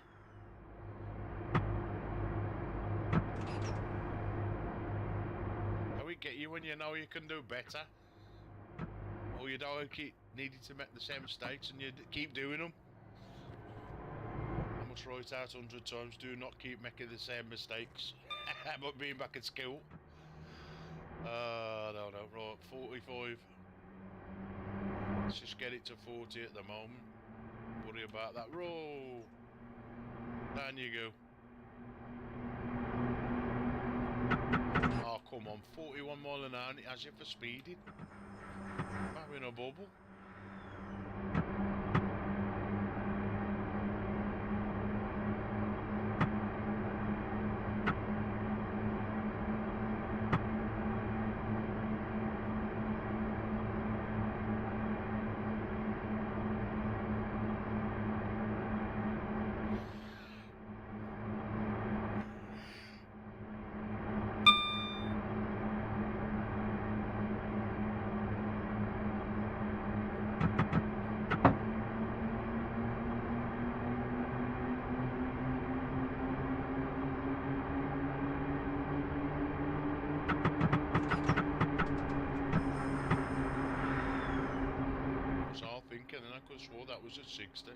How we get you when you know you can do better? Or you don't keep needing to make the same mistakes and you keep doing them? I must write out 100 times, do not keep making the same mistakes. But being back at school. No, right, 45. Let's just get it to 40 at the moment. Worry about that. Roll. Down you go. Oh, come on. 41 mile an hour and it has you for speeding. I'm having a bubble. And then I could have swore that was at 60.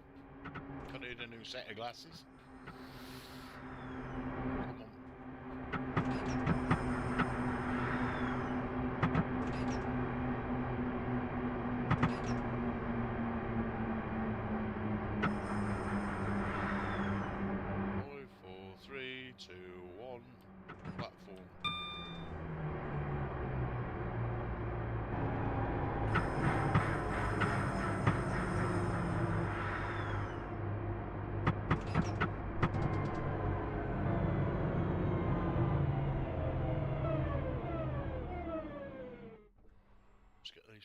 I need a new set of glasses. Come on. Five, four, three, two, one. Platform.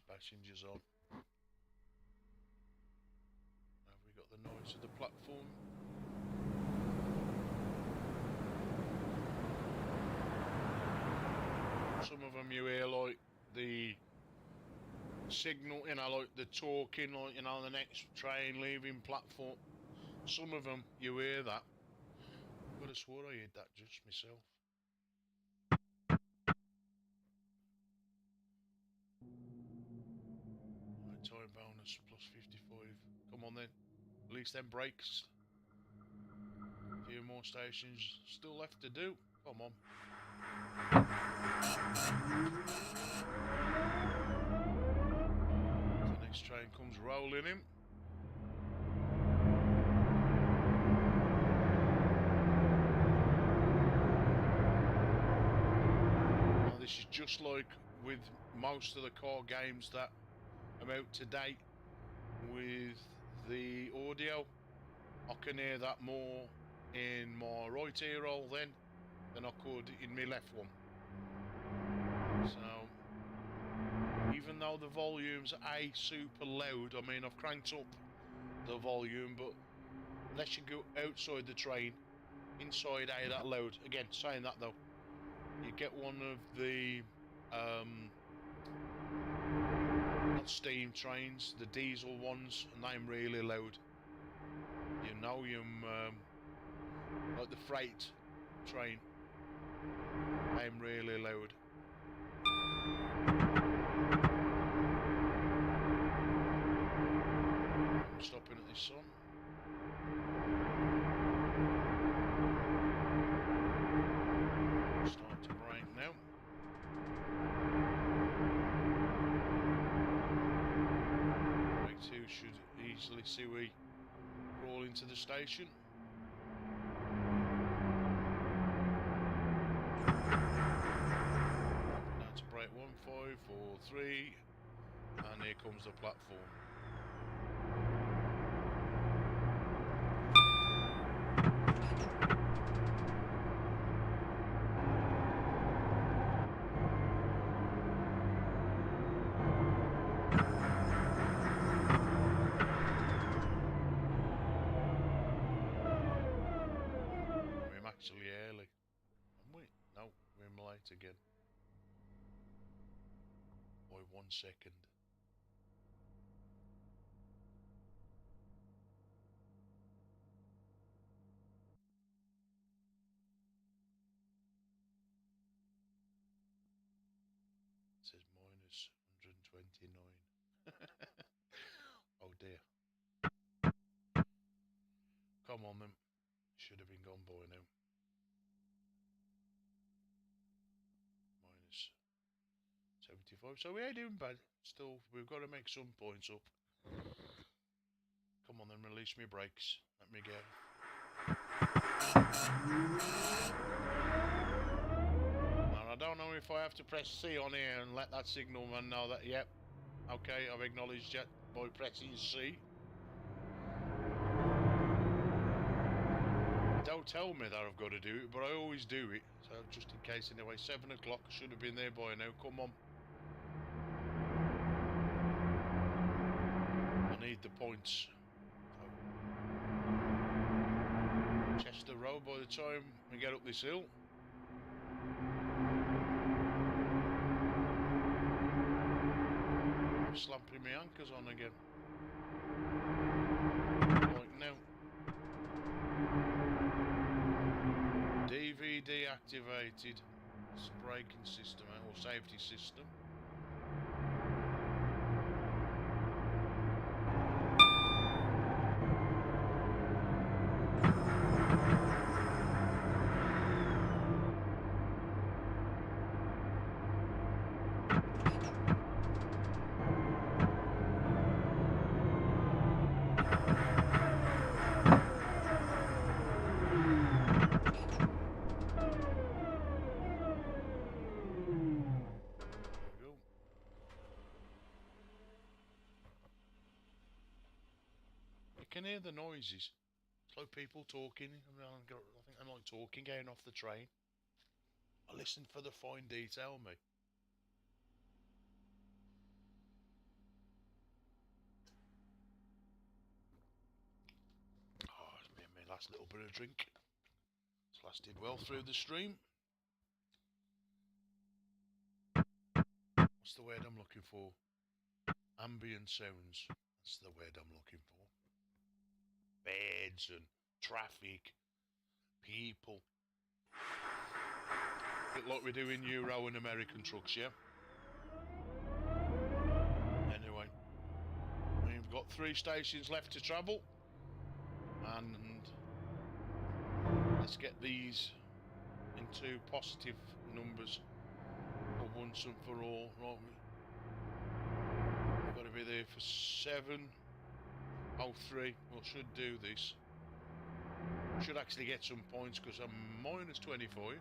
Passengers on. Have we got the noise of the platform? Some of them you hear like the signal, you know, like the talking, like, you know, the next train leaving platform. Some of them, you hear that. I could have swore I heard that just myself. Right, time bonus plus 55. Come on then. At least them brakes. A few more stations still left to do. Come on. The next train comes rolling in. Now this is just like with most of the car games that are out to date with the audio. I can hear that more in my right ear hole then than I could in my left one. So even though the volume's super loud, I mean I've cranked up the volume, but unless you go outside the train, inside that loud. Again, saying that though, you get one of the not steam trains, the diesel ones, and they're really loud. You know, like the freight train, I'm really loud. I'm stopping at this one. Start to brake now. Brake 2 should easily see we roll into the station. Down to brake 1, 5, 4, 3, and here comes the platform. Actually early. Am we? No, we're late again. By 1 second. It says minus 129. Oh dear. Come on then. Should have been gone by now. Minus 75. So we ain't doing bad. Still, we've got to make some points up. Come on then, release me brakes. Let me go. Now, I don't know if I have to press C on here and let that signalman know that, yep, okay, I've acknowledged it by pressing C. Don't tell me that I've got to do it, but I always do it. So just in case anyway, 7 o'clock, should have been there by now. Come on. I need the points. Chester Road by the time we get up this hill. I'm slapping my anchors on again. Like now. DVD activated. It's a braking system or safety system. You can hear the noises. It's like people talking. I think I like talking going off the train. I listen for the fine detail, me. Oh, it's been my last little bit of drink. It's lasted well through the stream. What's the word I'm looking for? ambient sounds. That's the word I'm looking for. Beds and traffic, people. Bit like we do in Euro and American trucks, yeah? Anyway, we've got 3 stations left to travel. And let's get these into positive numbers for once and for all, right? We've got to be there for 7:03. We should do this. Should actually get some points because I'm minus 25.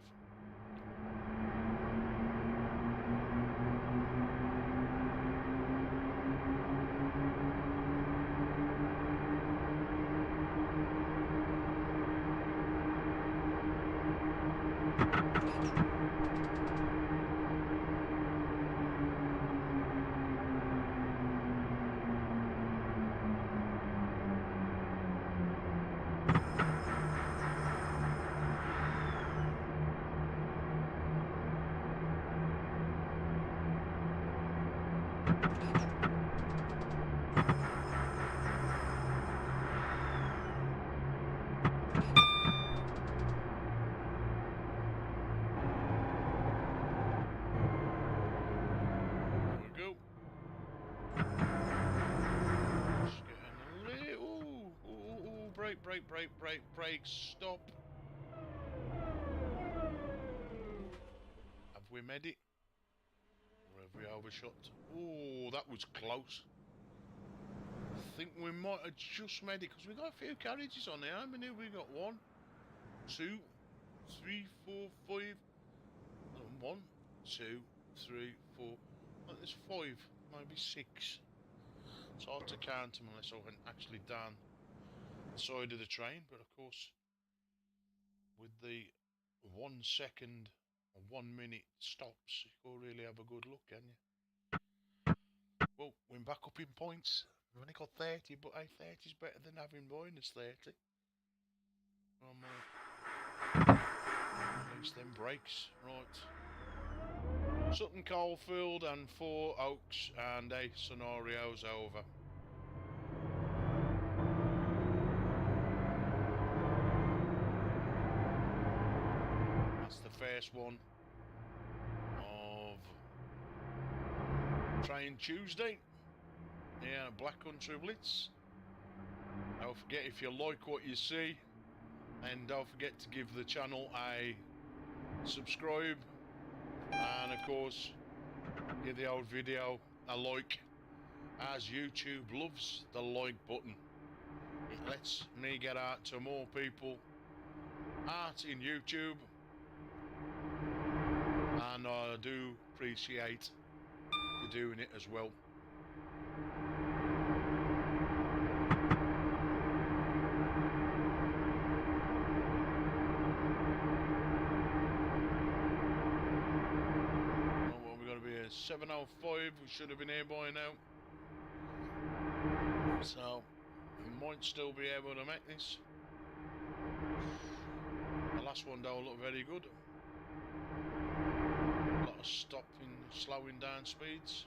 Break, stop. Have we made it? Or have we overshot? Oh, that was close. I think we might have just made it because we got a few carriages on there. How many have we got? 1, 2, 3, 4, 5. 1, 2, 3, 4. Oh, there's 5, maybe 6. It's hard to count them unless I went actually down side of the train, but of course with the 1 second or 1 minute stops you can't really have a good look, can you? Well, we're back up in points. We've only got 30, but 30 is better than having minus 30. At least them breaks, right. Sutton Coldfield and 4 Oaks, and a scenario's over. The first one of Train Tuesday here at Black Country Blitz. Don't forget, if you like what you see, and don't forget to give the channel a subscribe, and of course give the old video a like, as YouTube loves the like button. It lets me get out to more people out in YouTube, and I do appreciate you doing it as well. Well, we're going to be at 7:05. We should have been here by now, so we might still be able to make this. The last one don't look very good. A lot of stopping, slowing down speeds.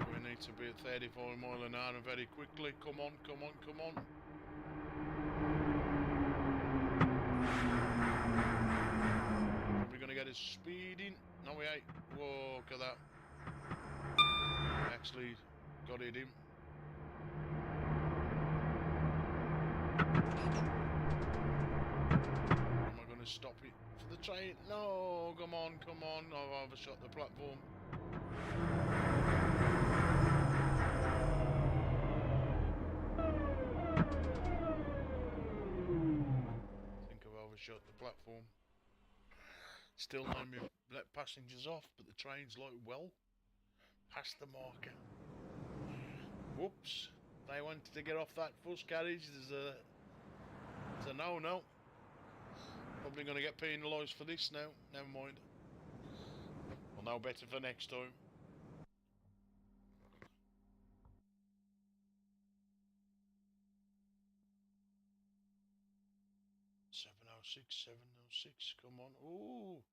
We need to be at 35 miles an hour very quickly. Come on, come on, come on. Are we going to get a speed in? No, we ain't. Whoa, look at that. Actually got it in. Am I going to stop it for the train? No, come on, come on. I've overshot the platform. I think I've overshot the platform. Still let me let passengers off, but the train's like well past the marker. Whoops. They wanted to get off that first carriage. There's a no. Probably going to get penalised for this now. Never mind. We'll know better for next time. '706, come on. Ooh.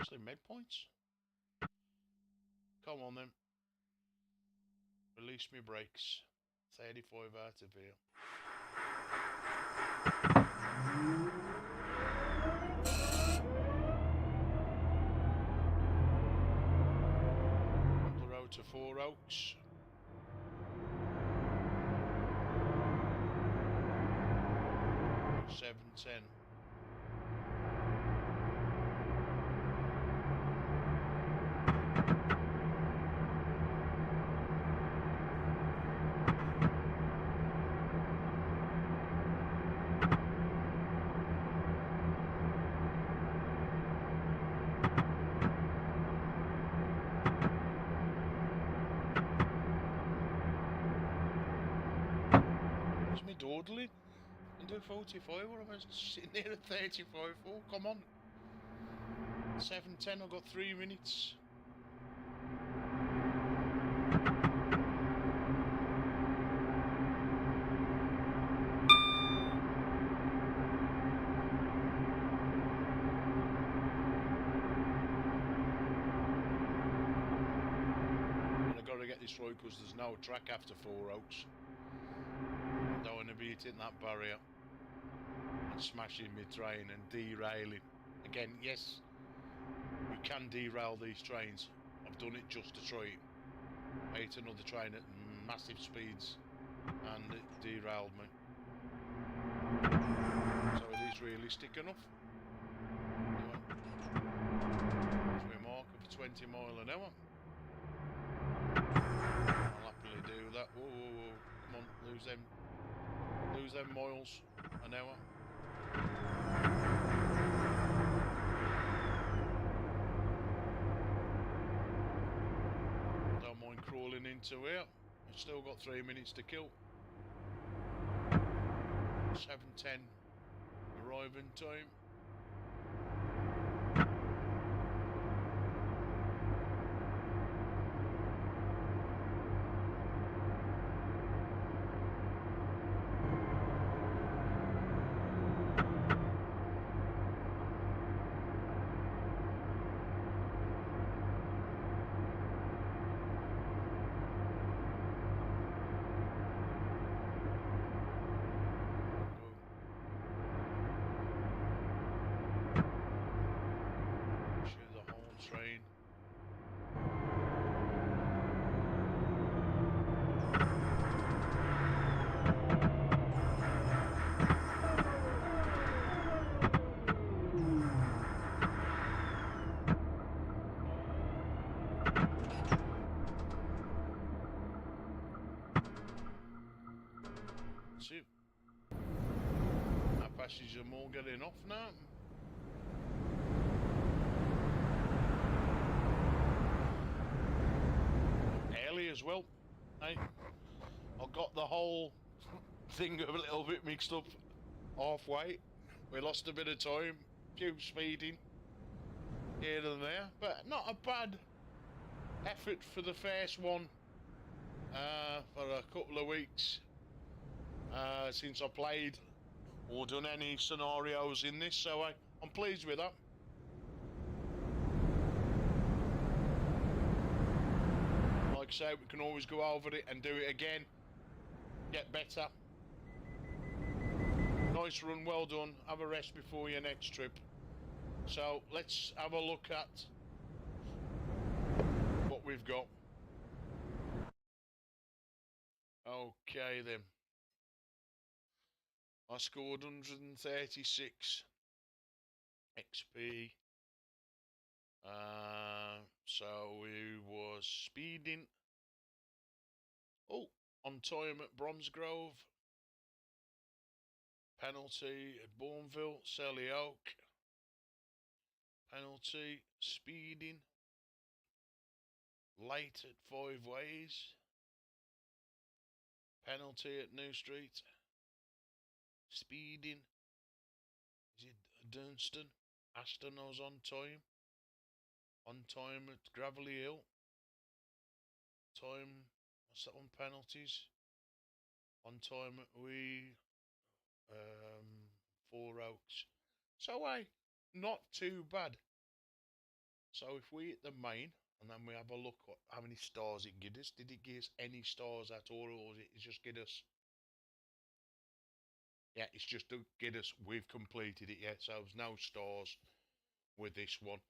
Actually, med points. Come on then. Release me brakes. 35 out of here. On the road to Four Oaks. $7.10. Is me dawdling? And do 45 or am I sitting there at 35? Oh, come on. 7:10, I've got 3 minutes. And I've got to get this right because there's no track after Four Oaks. I don't want to be hitting that barrier and smashing my train and derailing. Again, yes, you can derail these trains. I've done it just to try it. I hit another train at massive speeds and it derailed me. So it is realistic enough. Anyway, there's my marker for 20 mile an hour. I'll happily do that. Whoa, whoa, whoa. Come on, lose them miles an hour. Don't mind crawling into here. I've still got 3 minutes to kill. 7:10 arriving time. Train. See, our passengers are all getting off now. Early as well. Hey, I got the whole thing a little bit mixed up halfway. We lost a bit of time, few speeding here and there, but not a bad effort for the first one for a couple of weeks since I played or done any scenarios in this, so I'm pleased with that. Like I say, we can always go over it and do it again, get better. Nice run, well done. Have a rest before your next trip. So let's have a look at what we've got. Okay then. I scored 136 XP. So we was speeding. Oh, on time at Bromsgrove. Penalty at Bourneville, Selly Oak. Penalty, speeding. Late at Five Ways. Penalty at New Street. Speeding. Is it Dunstan? Aston was on time. On time at Gravelly Hill. Time, what's that one? Penalties. On time at Four Oaks. So not too bad. So if we hit the main and then we have a look at how many stars it gives us, did it give us any stars at all, or did it just give us? Yeah, it's just to get us. We've completed it yet, so there's no stars with this one.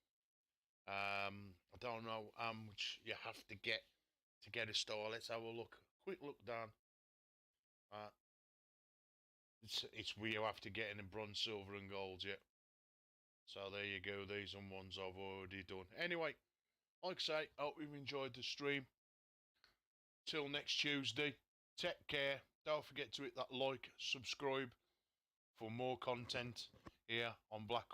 I don't know how much you have to get a star. Let's have a look. Quick look down. Uh, it's we have to get in bronze, silver, and gold yet. So there you go. These are ones I've already done. Anyway, like I say, hope you've enjoyed the stream. Till next Tuesday, take care. Don't forget to hit that like, subscribe for more content here on Black